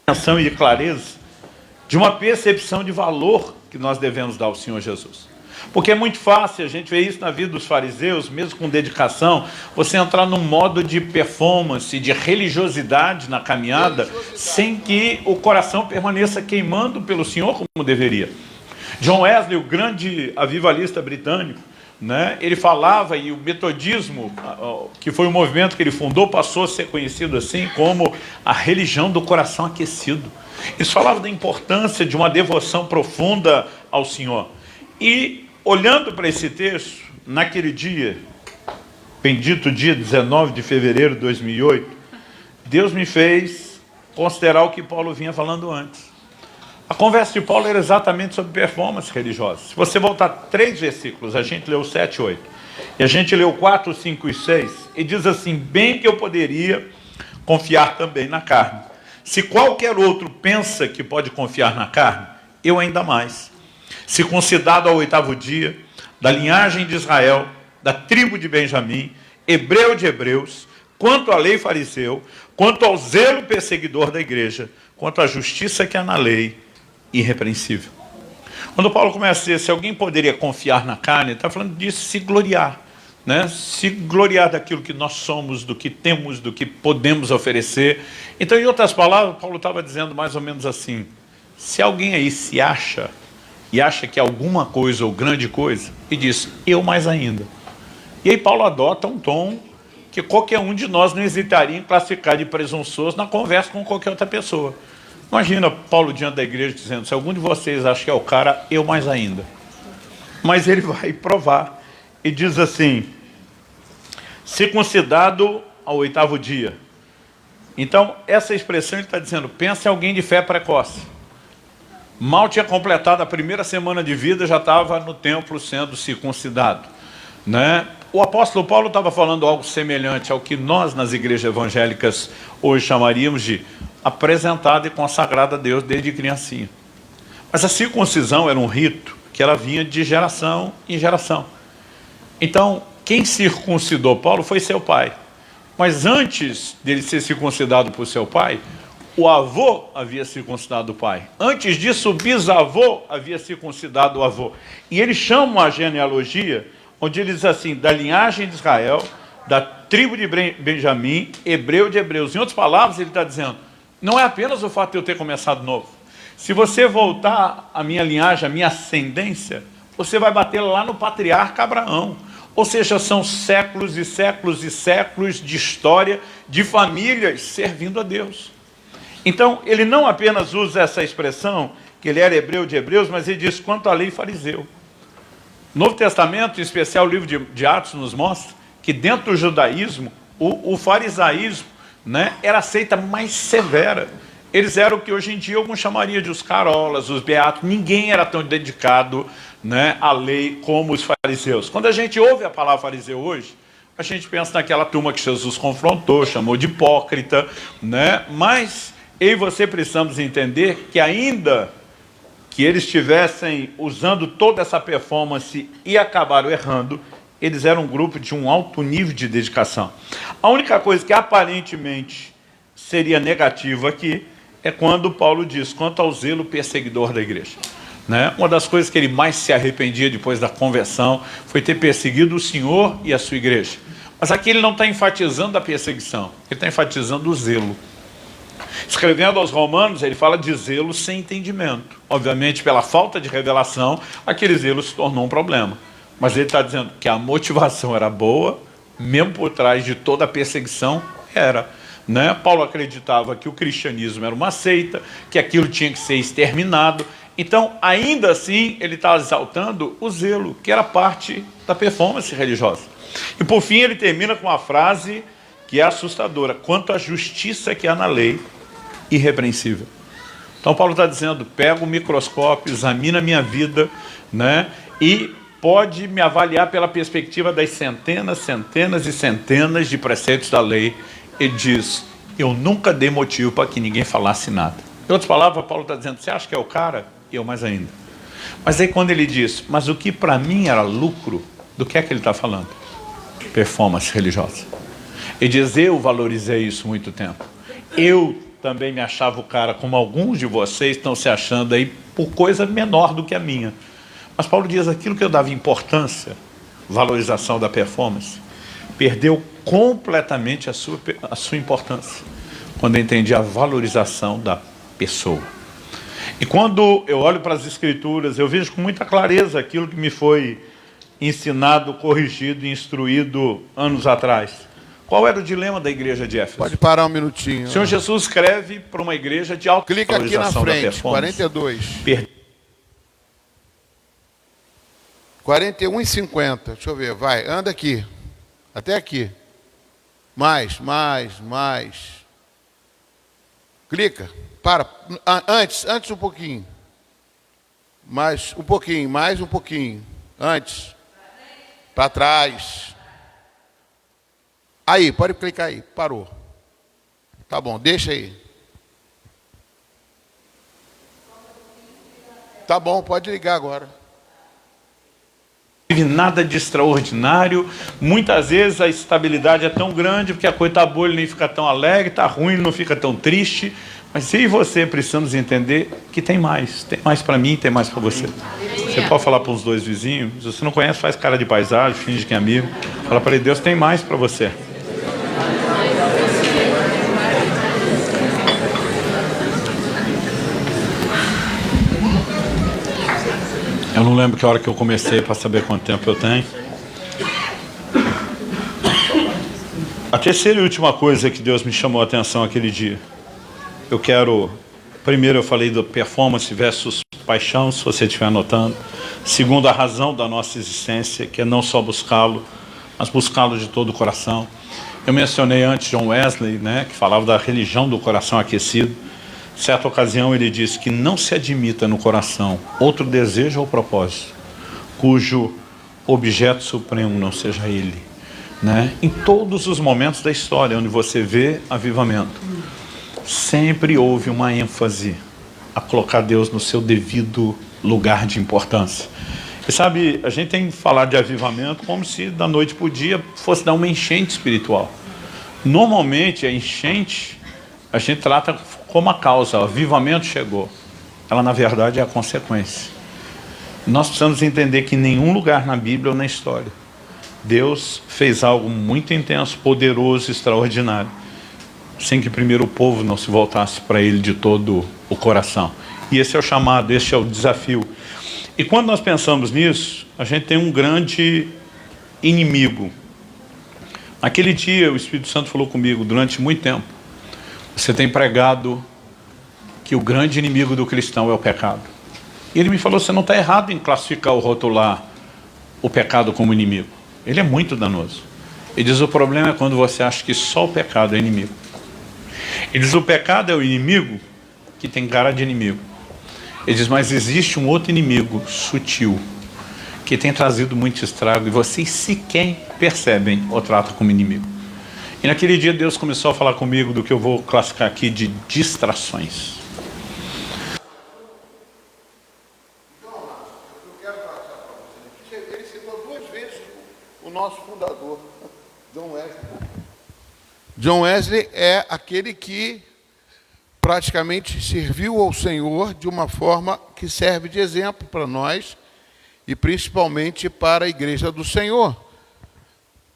Atenção e clareza de uma percepção de valor que nós devemos dar ao Senhor Jesus. Porque é muito fácil, a gente vê isso na vida dos fariseus, mesmo com dedicação, você entrar num modo de performance, de religiosidade na caminhada, sem que o coração permaneça queimando pelo Senhor como deveria. John Wesley, o grande avivalista britânico, né, ele falava, e o metodismo, que foi o movimento que ele fundou, passou a ser conhecido assim como a religião do coração aquecido. Eles falavam da importância de uma devoção profunda ao Senhor. E, olhando para esse texto, naquele dia, bendito dia 19 de fevereiro de 2008, Deus me fez considerar o que Paulo vinha falando antes. A conversa de Paulo era exatamente sobre performance religiosa. Se você voltar 3 versículos, a gente leu 7 e 8, e a gente leu 4, 5 e 6, e diz assim, bem que eu poderia confiar também na carne. Se qualquer outro pensa que pode confiar na carne, eu ainda mais. Circuncidado ao 8º dia, da linhagem de Israel, da tribo de Benjamim, hebreu de hebreus, quanto à lei fariseu, quanto ao zelo perseguidor da igreja, quanto à justiça que há na lei, irrepreensível. Quando Paulo começa a dizer, se alguém poderia confiar na carne, ele está falando disso, se gloriar. Né? Se gloriar daquilo que nós somos, do que temos, do que podemos oferecer. Então, em outras palavras, Paulo estava dizendo mais ou menos assim, se alguém aí se acha, e acha que é alguma coisa ou grande coisa, e diz, eu mais ainda. E aí Paulo adota um tom que qualquer um de nós não hesitaria em classificar de presunçoso na conversa com qualquer outra pessoa. Imagina Paulo diante da igreja dizendo, se algum de vocês acha que é o cara, eu mais ainda. Mas ele vai provar e diz assim, circuncidado ao 8º dia. Então, essa expressão ele está dizendo, pensa em alguém de fé precoce. Mal tinha completado a primeira semana de vida, já estava no templo sendo circuncidado. Né? O apóstolo Paulo estava falando algo semelhante ao que nós nas igrejas evangélicas hoje chamaríamos de apresentada e consagrada a Deus desde criancinha. Mas a circuncisão era um rito que ela vinha de geração em geração. Então, quem circuncidou Paulo foi seu pai. Mas antes dele ser circuncidado por seu pai, o avô havia circuncidado o pai. Antes disso, o bisavô havia circuncidado o avô. E eles chamam a genealogia, onde ele diz assim, da linhagem de Israel, da tribo de Benjamim, hebreu de hebreus. Em outras palavras, ele está dizendo, não é apenas o fato de eu ter começado novo. Se você voltar à minha linhagem, à minha ascendência, você vai bater lá no patriarca Abraão. Ou seja, são séculos e séculos e séculos de história, de famílias servindo a Deus. Então, ele não apenas usa essa expressão, que ele era hebreu de hebreus, mas ele diz quanto à lei fariseu. O Novo Testamento, em especial o livro de Atos, nos mostra que dentro do judaísmo, o farisaísmo, né, era a seita mais severa. Eles eram o que hoje em dia alguns chamariam de os carolas, os beatos. Ninguém era tão dedicado, né, à lei como os fariseus. Quando a gente ouve a palavra fariseu hoje, a gente pensa naquela turma que Jesus confrontou, chamou de hipócrita, né? Mas eu e você precisamos entender que ainda que eles estivessem usando toda essa performance e acabaram errando, eles eram um grupo de um alto nível de dedicação. A única coisa que aparentemente seria negativa aqui é quando Paulo diz, quanto ao zelo perseguidor da igreja. Né? Uma das coisas que ele mais se arrependia depois da conversão foi ter perseguido o Senhor e a sua igreja. Mas aqui ele não está enfatizando a perseguição, ele está enfatizando o zelo. Escrevendo aos Romanos, ele fala de zelo sem entendimento. Obviamente, pela falta de revelação, aquele zelo se tornou um problema. Mas ele está dizendo que a motivação era boa, mesmo por trás de toda a perseguição, era. Né? Paulo acreditava que o cristianismo era uma seita, que aquilo tinha que ser exterminado. Então, ainda assim, ele está exaltando o zelo, que era parte da performance religiosa. E por fim, ele termina com uma frase que é assustadora: quanto à justiça que há na lei, irrepreensível. Então, Paulo está dizendo, pega o microscópio, examina a minha vida, né? E pode me avaliar pela perspectiva das centenas, centenas e centenas de preceitos da lei. Ele diz, eu nunca dei motivo para que ninguém falasse nada. Em outras palavras, Paulo está dizendo, você acha que é o cara? Eu mais ainda. Mas aí quando ele diz, mas o que para mim era lucro, do que é que ele está falando? Performance religiosa. Ele diz, eu valorizei isso muito tempo. Eu também me achava o cara, como alguns de vocês estão se achando aí, por coisa menor do que a minha. Mas Paulo diz, aquilo que eu dava importância, valorização da performance, perdeu completamente a sua importância, quando eu entendi a valorização da pessoa. E quando eu olho para as Escrituras, eu vejo com muita clareza aquilo que me foi ensinado, corrigido e instruído anos atrás. Qual era o dilema da igreja de Éfeso? Pode parar um minutinho. O Senhor Jesus escreve para uma igreja de alta clica aqui na frente, 42. 41,50. Deixa eu ver, vai, anda aqui. Até aqui. Mais. Clica. Para. Antes um pouquinho. Mais um pouquinho. Antes. Para trás. Aí, pode clicar aí. Parou. Tá bom, deixa aí. Tá bom, pode ligar agora. Nada de extraordinário. Muitas vezes a estabilidade é tão grande porque a coisa está boa, ele nem fica tão alegre, está ruim, ele não fica tão triste. Mas eu e você precisamos entender que tem mais para mim, tem mais para você. Você pode falar para uns dois vizinhos, se você não conhece, faz cara de paisagem, finge que é amigo, fala para ele, Deus tem mais para você. Eu não lembro que hora que eu comecei para saber quanto tempo eu tenho. A terceira e última coisa que Deus me chamou a atenção aquele dia. Primeiro eu falei do performance versus paixão, se você estiver anotando. Segundo, a razão da nossa existência, que é não só buscá-lo, mas buscá-lo de todo o coração. Eu mencionei antes John Wesley, né, que falava da religião do coração aquecido. Certa ocasião ele disse que não se admita no coração outro desejo ou propósito, cujo objeto supremo não seja ele. Né? Em todos os momentos da história onde você vê avivamento, sempre houve uma ênfase a colocar Deus no seu devido lugar de importância. E sabe, a gente tem que falar de avivamento como se da noite para o dia fosse dar uma enchente espiritual. Normalmente a enchente a gente trata como a causa, o avivamento chegou. Ela na verdade é a consequência. Nós precisamos entender que em nenhum lugar na Bíblia ou na história Deus fez algo muito intenso, poderoso, extraordinário, sem que primeiro o povo não se voltasse para ele de todo o coração. E esse é o chamado, esse é o desafio. E quando nós pensamos nisso, a gente tem um grande inimigo. Naquele dia o Espírito Santo falou comigo durante muito tempo, você tem pregado que o grande inimigo do cristão é o pecado. E ele me falou, você não está errado em classificar ou rotular o pecado como inimigo. Ele é muito danoso. Ele diz, o problema é quando você acha que só o pecado é inimigo. Ele diz, o pecado é o inimigo que tem cara de inimigo. Ele diz, mas existe um outro inimigo sutil, que tem trazido muito estrago, e vocês sequer percebem ou tratam como inimigo. E naquele dia Deus começou a falar comigo do que eu vou classificar aqui de distrações. Ele citou 2 vezes o nosso fundador, John Wesley. John Wesley é aquele que praticamente serviu ao Senhor de uma forma que serve de exemplo para nós e principalmente para a igreja do Senhor,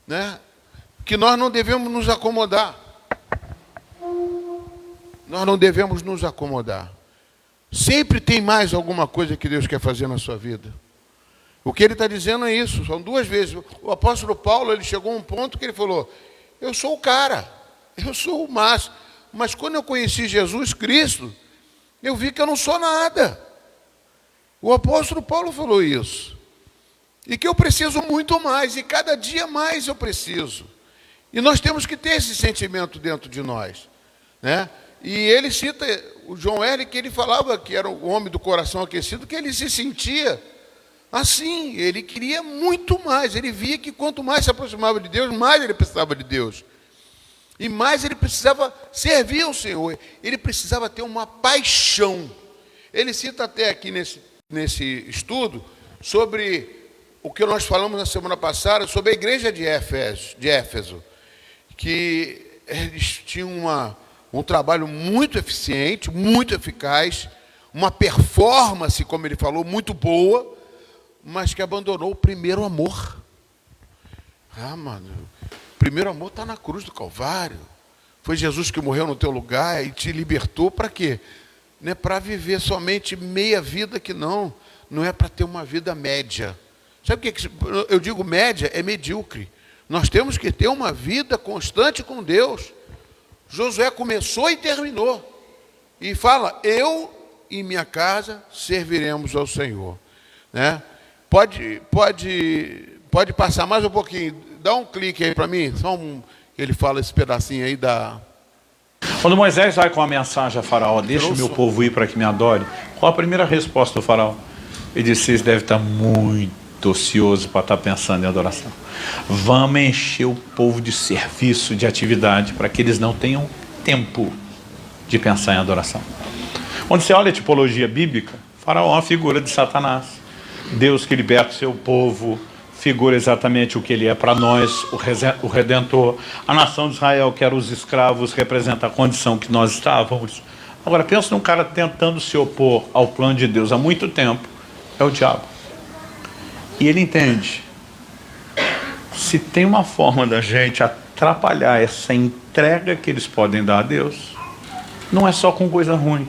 né? Que nós não devemos nos acomodar. Nós não devemos nos acomodar. Sempre tem mais alguma coisa que Deus quer fazer na sua vida. O que ele está dizendo é isso. São 2 vezes. O apóstolo Paulo, ele chegou a um ponto que ele falou, eu sou o cara, eu sou o máximo. Mas quando eu conheci Jesus Cristo, eu vi que eu não sou nada. O apóstolo Paulo falou isso. E que eu preciso muito mais, e cada dia mais eu preciso. E nós temos que ter esse sentimento dentro de nós, né? E ele cita o John Wesley, que ele falava que era o homem do coração aquecido, que ele se sentia assim, ele queria muito mais, ele via que quanto mais se aproximava de Deus, mais ele precisava de Deus. E mais ele precisava servir ao Senhor, ele precisava ter uma paixão. Ele cita até aqui nesse estudo sobre o que nós falamos na semana passada, sobre a igreja de Éfeso, que eles tinham um trabalho muito eficiente, muito eficaz, uma performance, como ele falou, muito boa, mas que abandonou o primeiro amor. Mano, o primeiro amor está na cruz do Calvário. Foi Jesus que morreu no teu lugar e te libertou para quê? Não é para viver somente meia vida, que não é para ter uma vida média. Sabe o que eu digo média? É medíocre. Nós temos que ter uma vida constante com Deus. Josué começou e terminou. E fala, eu e minha casa serviremos ao Senhor, né? Pode passar mais um pouquinho. Dá um clique aí para mim. Ele fala esse pedacinho aí da... Quando Moisés vai com a mensagem a Faraó, deixa o meu povo ir para que me adore, qual a primeira resposta do Faraó? Ele disse, vocês devem estar muito ocioso para estar pensando em adoração. Vamos encher o povo de serviço, de atividade, para que eles não tenham tempo de pensar em adoração. Quando você olha a tipologia bíblica, Faraó é uma figura de Satanás. Deus que liberta o seu povo, figura exatamente o que ele é para nós, o Redentor. A nação de Israel, que eram os escravos, representa a condição que nós estávamos. Agora, pensa num cara tentando se opor ao plano de Deus há muito tempo, é o diabo. E ele entende, se tem uma forma da gente atrapalhar essa entrega que eles podem dar a Deus, não é só com coisa ruim.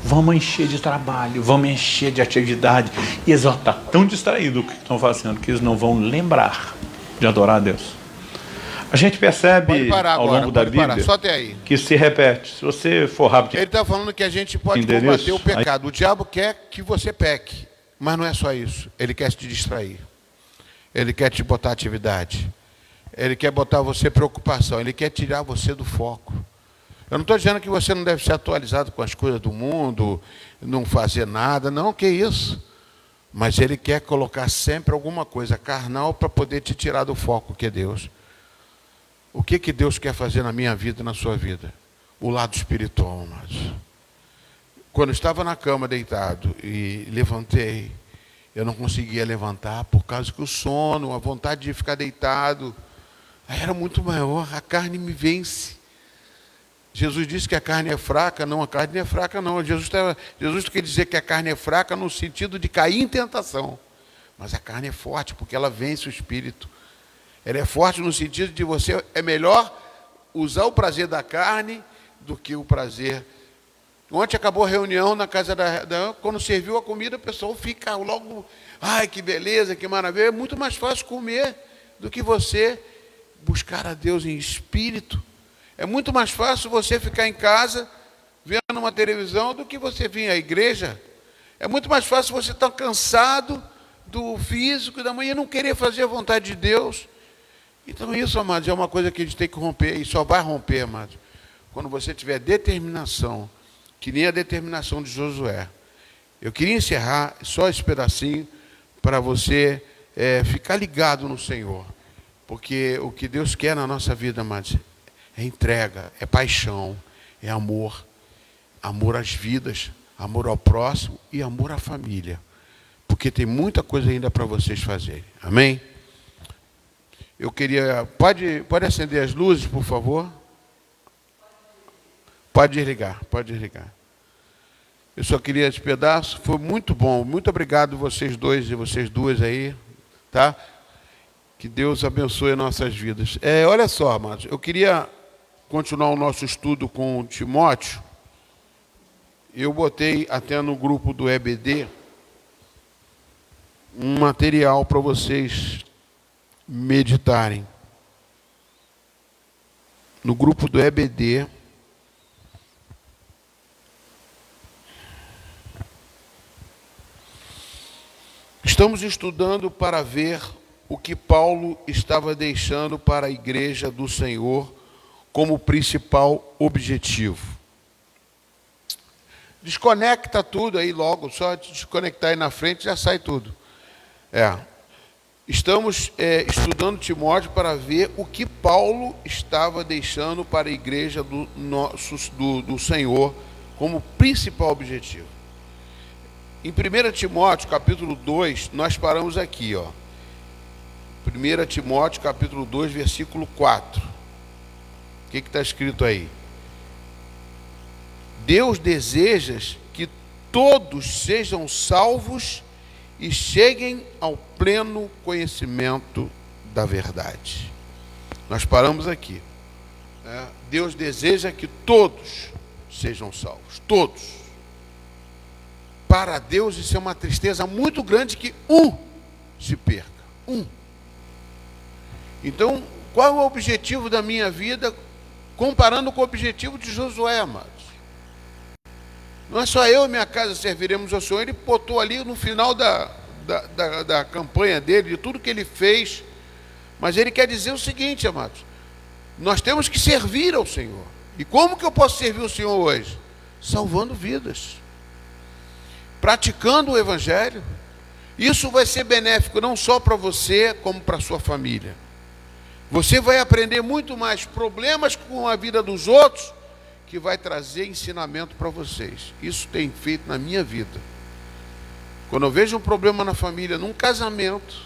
Vamos encher de trabalho, vamos encher de atividade. E eles vão estar tão distraídos do que estão fazendo, que eles não vão lembrar de adorar a Deus. A gente percebe ao longo da Bíblia que se repete. Se você for rápido... Ele está falando que a gente pode combater o pecado. O diabo quer que você peque. Mas não é só isso. Ele quer te distrair. Ele quer te botar atividade. Ele quer botar você preocupação. Ele quer tirar você do foco. Eu não estou dizendo que você não deve ser atualizado com as coisas do mundo, não fazer nada. Não, que isso. Mas ele quer colocar sempre alguma coisa carnal para poder te tirar do foco, que é Deus. O que Deus quer fazer na minha vida e na sua vida? O lado espiritual, amados. Quando eu estava na cama deitado e levantei, eu não conseguia levantar por causa que o sono, a vontade de ficar deitado, era muito maior, a carne me vence. Jesus disse que a carne é fraca, não, a carne não é fraca não. Jesus quer dizer que a carne é fraca no sentido de cair em tentação. Mas a carne é forte porque ela vence o espírito. Ela é forte no sentido de você, é melhor usar o prazer da carne do que o prazer. Ontem acabou a reunião na casa quando serviu a comida, o pessoal fica logo, ai que beleza, que maravilha. É muito mais fácil comer do que você buscar a Deus em espírito. É muito mais fácil você ficar em casa vendo uma televisão do que você vir à igreja. É muito mais fácil você estar cansado do físico, da manhã não querer fazer a vontade de Deus. Então isso, amados, é uma coisa que a gente tem que romper, e só vai romper, amados, quando você tiver determinação, que nem a determinação de Josué. Eu queria encerrar só esse pedacinho para você ficar ligado no Senhor, porque o que Deus quer na nossa vida, amados, é entrega, é paixão, é amor, amor às vidas, amor ao próximo e amor à família, porque tem muita coisa ainda para vocês fazerem. Amém? Eu queria... Pode acender as luzes, por favor? Pode desligar, pode desligar. Eu só queria esse pedaço, foi muito bom. Muito obrigado vocês dois e vocês duas aí, tá? Que Deus abençoe nossas vidas. Olha só, amados, eu queria continuar o nosso estudo com Timóteo. Eu botei até no grupo do EBD um material para vocês meditarem. No grupo do EBD, estamos estudando para ver o que Paulo estava deixando para a igreja do Senhor como principal objetivo. Desconecta tudo aí logo, só desconectar aí na frente já sai tudo. Estamos estudando Timóteo para ver o que Paulo estava deixando para a igreja do Senhor como principal objetivo. Em 1 Timóteo, capítulo 2, nós paramos aqui, ó. 1 Timóteo, capítulo 2, versículo 4. O que está escrito aí? Deus deseja que todos sejam salvos e cheguem ao pleno conhecimento da verdade. Nós paramos aqui. Deus deseja que todos sejam salvos, todos. Para Deus isso é uma tristeza muito grande que um se perca, um. Então, qual é o objetivo da minha vida comparando com o objetivo de Josué, amados? Não é só eu e minha casa serviremos ao Senhor. Ele botou ali no final da campanha dele, de tudo que ele fez, mas ele quer dizer o seguinte, amados: nós temos que servir ao Senhor. E como que eu posso servir o Senhor hoje? Salvando vidas, praticando o Evangelho. Isso vai ser benéfico não só para você, como para a sua família. Você vai aprender muito mais problemas com a vida dos outros, que vai trazer ensinamento para vocês. Isso tem feito na minha vida. Quando eu vejo um problema na família, num casamento,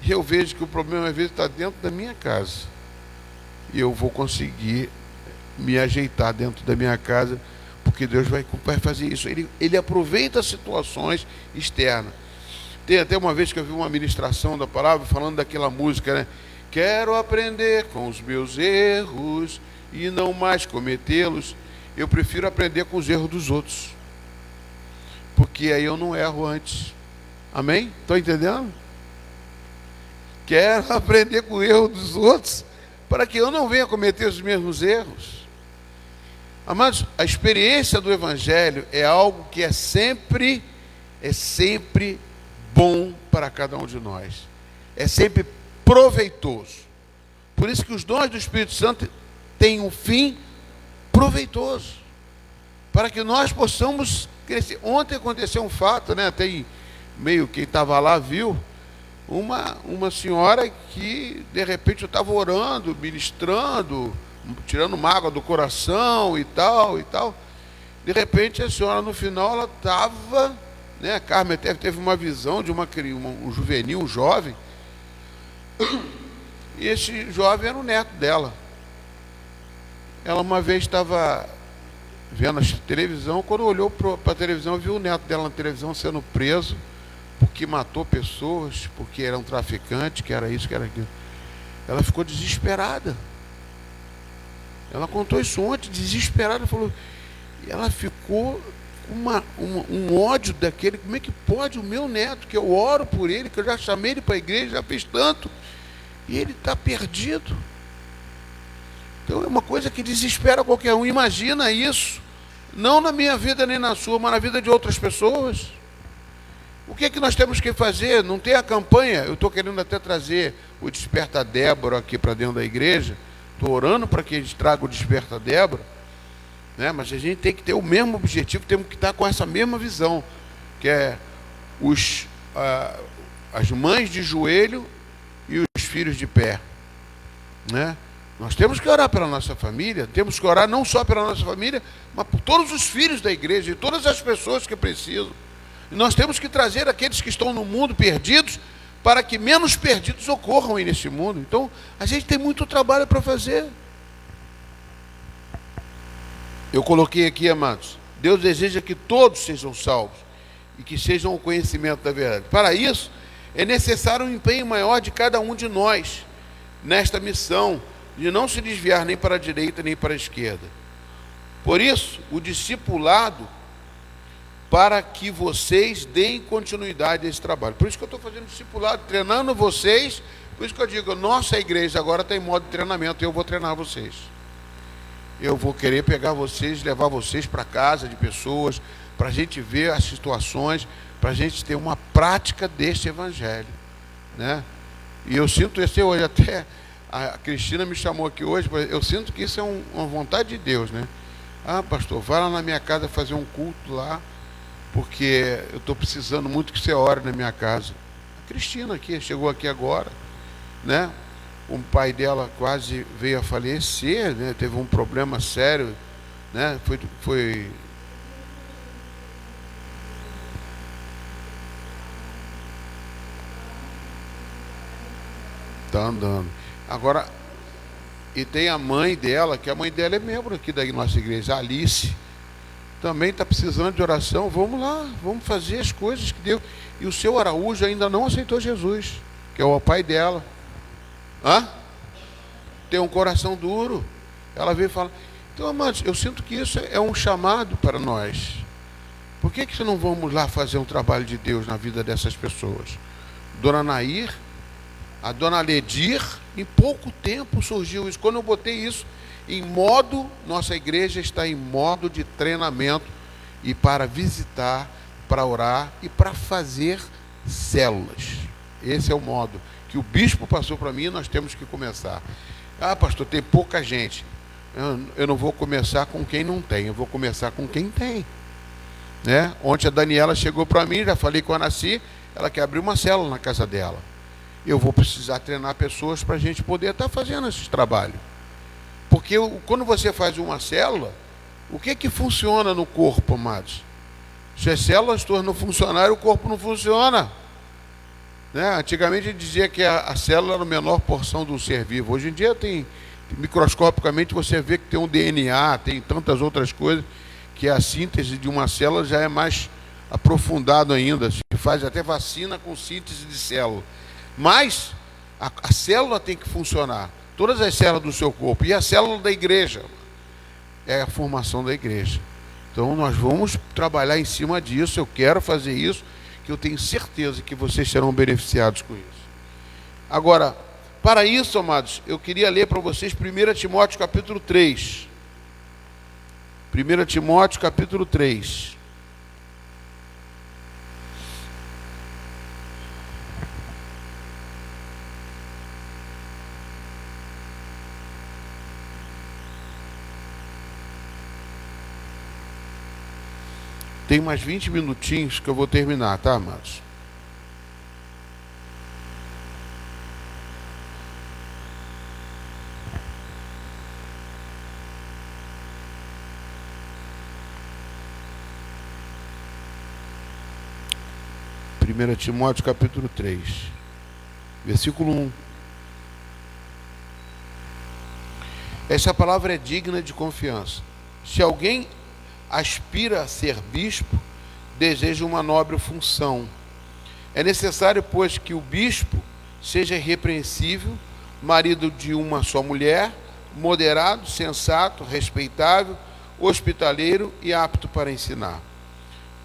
eu vejo que o problema às vezes está dentro da minha casa. E eu vou conseguir me ajeitar dentro da minha casa, porque Deus vai fazer isso. Ele aproveita situações externas. Tem até uma vez que eu vi uma ministração da palavra falando daquela música, né? Quero aprender com os meus erros e não mais cometê-los. Eu prefiro aprender com os erros dos outros, porque aí eu não erro antes. Amém? Estão entendendo? Quero aprender com o erro dos outros, para que eu não venha cometer os mesmos erros. Amados, a experiência do Evangelho é algo que é sempre bom para cada um de nós. É sempre proveitoso. Por isso que os dons do Espírito Santo têm um fim proveitoso, para que nós possamos crescer. Ontem aconteceu um fato, né? Até meio quem estava lá viu, uma senhora que de repente eu estava orando, ministrando, tirando mágoa do coração e tal. De repente a senhora no final ela estava, né? A Carmen teve uma visão de um juvenil, um jovem. E esse jovem era o neto dela. Ela uma vez estava vendo a televisão, quando olhou para a televisão, viu o neto dela na televisão sendo preso, porque matou pessoas, porque era um traficante, que era isso, que era aquilo. Ela ficou desesperada. Ela contou isso ontem, desesperada, falou, e ela ficou um ódio daquele. Como é que pode o meu neto, que eu oro por ele, que eu já chamei ele para a igreja, já fiz tanto, e ele está perdido? Então é uma coisa que desespera qualquer um. Imagina isso, não na minha vida nem na sua, mas na vida de outras pessoas. O que é que nós temos que fazer? Não tem a campanha. Eu estou querendo até trazer o Desperta Débora aqui para dentro da igreja. Estou orando para que a gente traga o Desperta Débora, né? Mas a gente tem que ter o mesmo objetivo, temos que estar com essa mesma visão, que é as mães de joelho e os filhos de pé, né? Nós temos que orar pela nossa família, temos que orar não só pela nossa família, mas por todos os filhos da igreja e todas as pessoas que precisam. E nós temos que trazer aqueles que estão no mundo perdidos, para que menos perdidos ocorram aí nesse mundo. Então, a gente tem muito trabalho para fazer. Eu coloquei aqui, amados, Deus deseja que todos sejam salvos e que sejam o conhecimento da verdade. Para isso, é necessário um empenho maior de cada um de nós nesta missão, de não se desviar nem para a direita nem para a esquerda. Por isso, o discipulado, para que vocês deem continuidade a esse trabalho. Por isso que eu estou fazendo discipulado, treinando vocês. Por isso que eu digo, nossa igreja agora está em modo de treinamento, eu vou treinar vocês. Eu vou querer pegar vocês, levar vocês para casa de pessoas, para a gente ver as situações, para a gente ter uma prática deste evangelho, né? E eu sinto esse hoje, até a Cristina me chamou aqui hoje, eu sinto que isso é uma vontade de Deus, né? Ah, pastor, vai lá na minha casa fazer um culto lá, porque eu estou precisando muito que você ore na minha casa. A Cristina aqui, chegou aqui agora, né? O pai dela quase veio a falecer, né? Teve um problema sério, né? Foi tá andando. Agora, e tem a mãe dela, que a mãe dela é membro aqui da nossa igreja, a Alice, também está precisando de oração. Vamos lá, vamos fazer as coisas que Deus... E o seu Araújo ainda não aceitou Jesus, que é o pai dela. Hã? Tem um coração duro. Ela veio falar. Então, amados, eu sinto que isso é um chamado para nós. Por que não vamos lá fazer um trabalho de Deus na vida dessas pessoas? Dona Nair, a Dona Ledir, em pouco tempo surgiu isso. Quando eu botei isso em modo, nossa igreja está em modo de treinamento, e para visitar, para orar e para fazer células. Esse é o modo que o bispo passou para mim, e nós temos que começar. Ah, pastor, tem pouca gente. Eu não vou começar com quem não tem, eu vou começar com quem tem, né? Ontem a Daniela chegou para mim, já falei com a Nasci, ela quer abrir uma célula na casa dela. Eu vou precisar treinar pessoas para a gente poder estar fazendo esse trabalho. Porque quando você faz uma célula, o que funciona no corpo, amados? Se as células tornam funcionar, o corpo não funciona, né? Antigamente a gente dizia que a célula era a menor porção do ser vivo. Hoje em dia microscopicamente você vê que tem um DNA, tem tantas outras coisas, que a síntese de uma célula já é mais aprofundado ainda. Se faz até vacina com síntese de célula. Mas a célula tem que funcionar. Todas as células do seu corpo. E a célula da igreja é a formação da igreja. Então nós vamos trabalhar em cima disso. Eu quero fazer isso, que eu tenho certeza que vocês serão beneficiados com isso. Agora, para isso, amados, eu queria ler para vocês 1 Timóteo capítulo 3. 1 Timóteo capítulo 3. Tem mais 20 minutinhos que eu vou terminar, tá, amados? Primeira Timóteo capítulo 3, versículo 1. Essa palavra é digna de confiança. Se alguém aspira a ser bispo, deseja uma nobre função. É necessário, pois, que o bispo seja irrepreensível, marido de uma só mulher, moderado, sensato, respeitável, hospitaleiro e apto para ensinar.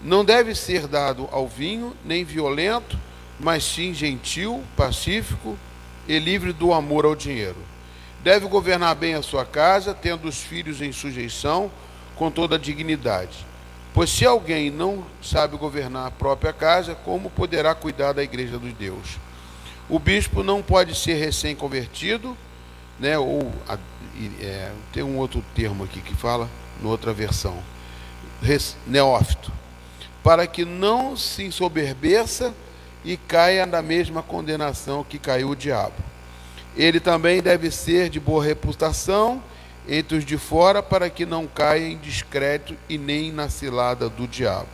Não deve ser dado ao vinho, nem violento, mas sim gentil, pacífico e livre do amor ao dinheiro. Deve governar bem a sua casa, tendo os filhos em sujeição, com toda a dignidade. Pois se alguém não sabe governar a própria casa, como poderá cuidar da igreja de Deus? O bispo não pode ser recém-convertido, né? Tem um outro termo aqui que fala, em outra versão, neófito, para que não se ensoberbeça e caia na mesma condenação que caiu o diabo. Ele também deve ser de boa reputação entre os de fora, para que não caia em descrédito e nem na cilada do diabo.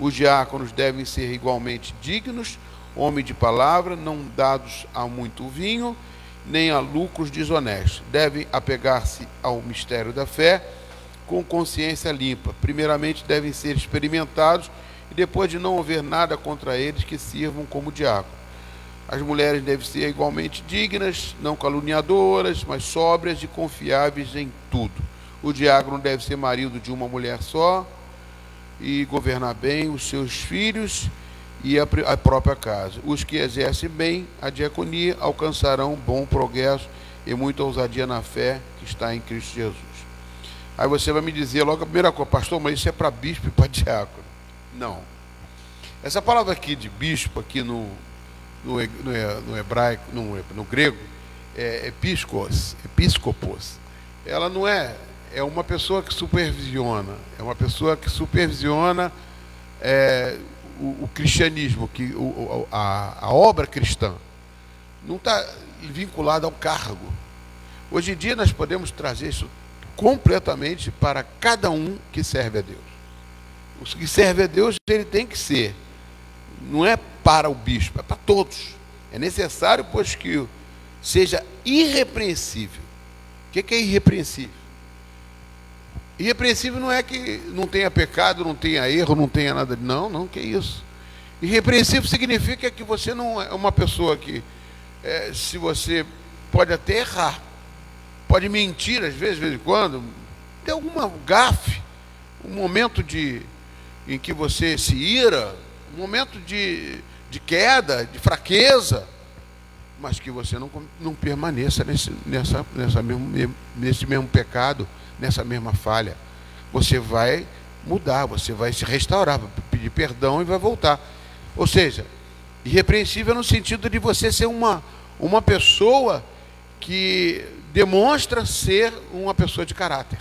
Os diáconos devem ser igualmente dignos, homens de palavra, não dados a muito vinho, nem a lucros desonestos. Devem apegar-se ao mistério da fé com consciência limpa. Primeiramente devem ser experimentados e depois de não haver nada contra eles, que sirvam como diáconos. As mulheres devem ser igualmente dignas, não caluniadoras, mas sóbrias e confiáveis em tudo. O diácono deve ser marido de uma mulher só e governar bem os seus filhos e a própria casa. Os que exercem bem a diaconia alcançarão bom progresso e muita ousadia na fé que está em Cristo Jesus. Aí você vai me dizer logo a primeira coisa: pastor, mas isso é para bispo e para diácono. Não. Essa palavra aqui de bispo, aqui no hebraico, no grego, é episcopos. Ela não é uma pessoa que supervisiona, é uma pessoa que supervisiona o cristianismo, a obra cristã. Não está vinculada ao cargo. Hoje em dia nós podemos trazer isso completamente para cada um que serve a Deus. O que serve a Deus, ele tem que ser, não é para o bispo, é para todos. É necessário, pois, que seja irrepreensível. O que é irrepreensível? Irrepreensível não é que não tenha pecado, não tenha erro, não tenha nada. Não, que é isso. Irrepreensível significa que você não é uma pessoa que, se você pode até errar, pode mentir às vezes, de vez em quando, tem alguma gafe, um momento em que você se ira, um momento de queda, de fraqueza, mas que você não permaneça nesse mesmo pecado, nessa mesma falha. Você vai mudar, você vai se restaurar, vai pedir perdão e vai voltar. Ou seja, irrepreensível no sentido de você ser uma pessoa que demonstra ser uma pessoa de caráter.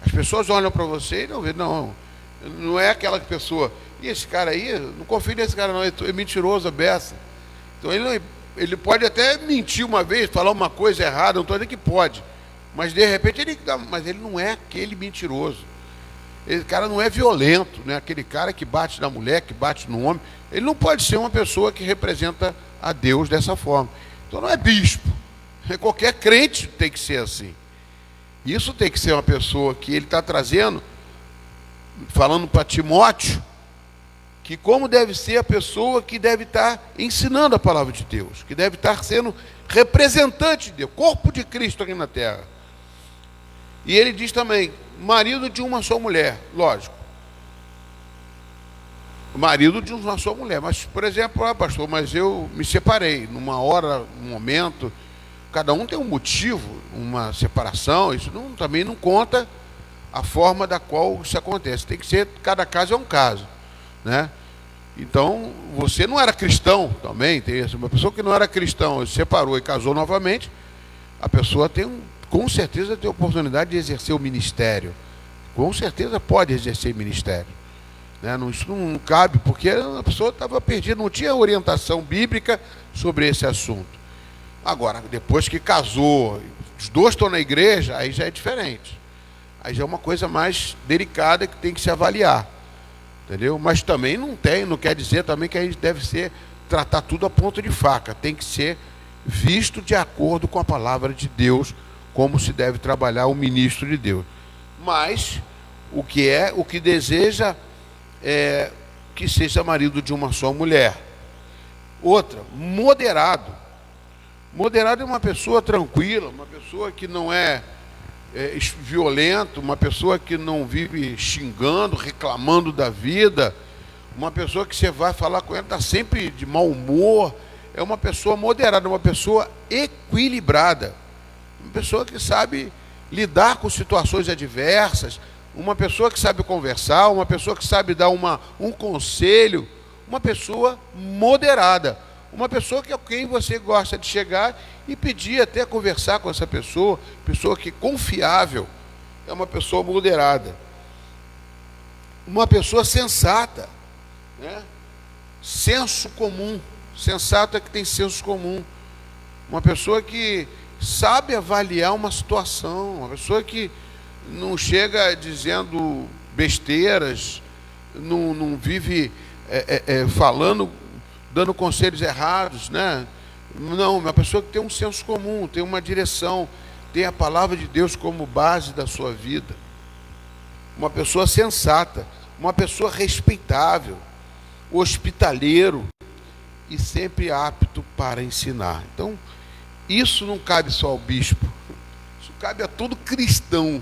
As pessoas olham para você e não é aquela pessoa: e esse cara aí, não confio nesse cara não, é mentiroso, é beça. Então ele pode até mentir uma vez, falar uma coisa errada, não estou dizendo que pode, mas de repente ele não é aquele mentiroso. Esse cara não é violento, né? Aquele cara que bate na mulher, que bate no homem. Ele não pode ser uma pessoa que representa a Deus dessa forma. Então não é bispo. Qualquer crente tem que ser assim. Isso tem que ser uma pessoa que ele está trazendo, falando para Timóteo, que como deve ser a pessoa que deve estar ensinando a palavra de Deus, que deve estar sendo representante de Deus, corpo de Cristo aqui na terra. E ele diz também, marido de uma só mulher, lógico. Marido de uma só mulher. Mas, por exemplo, pastor, mas eu me separei numa hora, num momento. Cada um tem um motivo, uma separação. Isso também não conta a forma da qual isso acontece. Tem que ser, cada caso é um caso, né? Então, você não era cristão também, tem uma pessoa que não era cristão, se separou e casou novamente, a pessoa com certeza tem a oportunidade de exercer o ministério. Com certeza pode exercer ministério, né? Isso não cabe, porque a pessoa estava perdida, não tinha orientação bíblica sobre esse assunto. Agora, depois que casou, os dois estão na igreja, aí já é diferente. Aí já é uma coisa mais delicada que tem que se avaliar. Entendeu? Mas também não quer dizer também que a gente deve tratar tudo a ponto de faca. Tem que ser visto de acordo com a palavra de Deus, como se deve trabalhar o ministro de Deus. Mas o que deseja é que seja marido de uma só mulher. Outra, moderado. Moderado é uma pessoa tranquila, uma pessoa que não é violento, uma pessoa que não vive xingando, reclamando da vida, uma pessoa que você vai falar com ela, está sempre de mau humor. É uma pessoa moderada, uma pessoa equilibrada, uma pessoa que sabe lidar com situações adversas, uma pessoa que sabe conversar, uma pessoa que sabe dar um conselho, uma pessoa moderada, uma pessoa que é quem você gosta de chegar e pedir até conversar com essa pessoa que é confiável, é uma pessoa moderada, uma pessoa sensata, né? Senso comum, sensato é que tem senso comum, uma pessoa que sabe avaliar uma situação, uma pessoa que não chega dizendo besteiras, não vive falando, dando conselhos errados, né? Não, uma pessoa que tem um senso comum, tem uma direção, tem a palavra de Deus como base da sua vida. Uma pessoa sensata, uma pessoa respeitável, hospitaleiro e sempre apto para ensinar. Então, isso não cabe só ao bispo, isso cabe a todo cristão.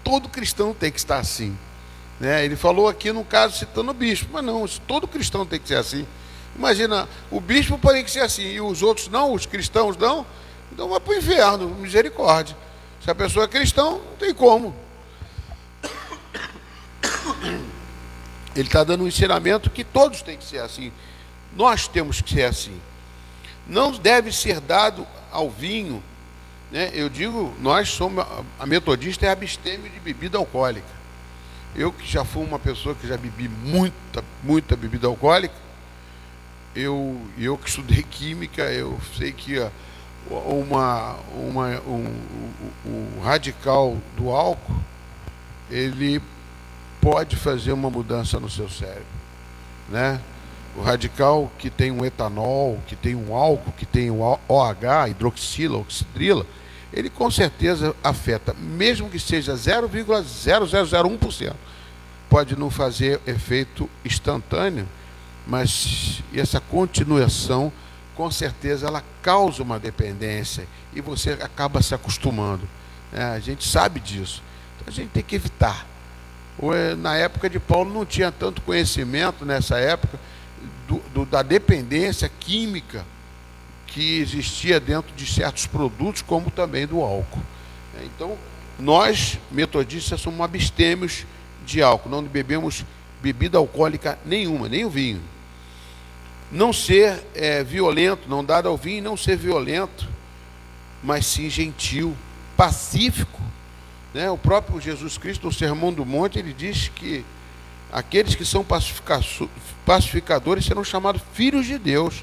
Todo cristão tem que estar assim, né? Ele falou aqui no caso citando o bispo, mas não, todo cristão tem que ser assim. Imagina, o bispo tem que ser assim e os outros não, os cristãos não, então vai para o inferno, misericórdia. Se a pessoa é cristão, não tem como. Ele está dando um ensinamento que todos têm que ser assim, nós temos que ser assim. Não deve ser dado ao vinho, né? Eu digo, nós somos, a metodista é abstêmio de bebida alcoólica. Eu que já fui uma pessoa que já bebi muita bebida alcoólica, eu que estudei química, eu sei que o radical do álcool, ele pode fazer uma mudança no seu cérebro, né? O radical que tem um etanol, que tem um álcool, que tem um OH, hidroxila, oxidrila, ele com certeza afeta, mesmo que seja 0,0001%. Pode não fazer efeito instantâneo, mas essa continuação, com certeza, ela causa uma dependência e você acaba se acostumando, né? A gente sabe disso, então a gente tem que evitar. Na época de Paulo não tinha tanto conhecimento, nessa época, da dependência química que existia dentro de certos produtos, como também do álcool. Então, nós, metodistas, somos abstêmios de álcool, não bebemos bebida alcoólica nenhuma, nem o vinho. Não ser violento, não dar ao vinho, não ser violento, mas sim gentil, pacífico, né? O próprio Jesus Cristo, no Sermão do Monte, ele diz que aqueles que são pacificadores serão chamados filhos de Deus.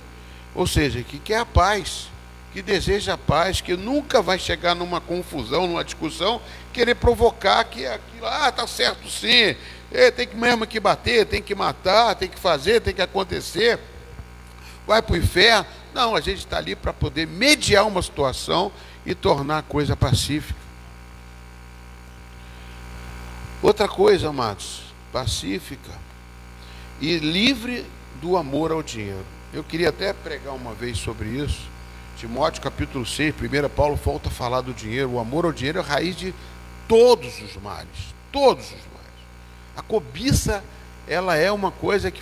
Ou seja, que quer a paz, que deseja a paz, que nunca vai chegar numa confusão, numa discussão, querer provocar que aquilo, tá certo sim, tem que mesmo que bater, tem que matar, tem que fazer, tem que acontecer, vai para o inferno. Não, a gente está ali para poder mediar uma situação e tornar a coisa pacífica. Outra coisa, amados, pacífica e livre do amor ao dinheiro. Eu queria até pregar uma vez sobre isso. Timóteo capítulo 6, 1 Paulo volta a falar do dinheiro. O amor ao dinheiro é a raiz de todos os males, todos os males. A cobiça, ela é uma coisa que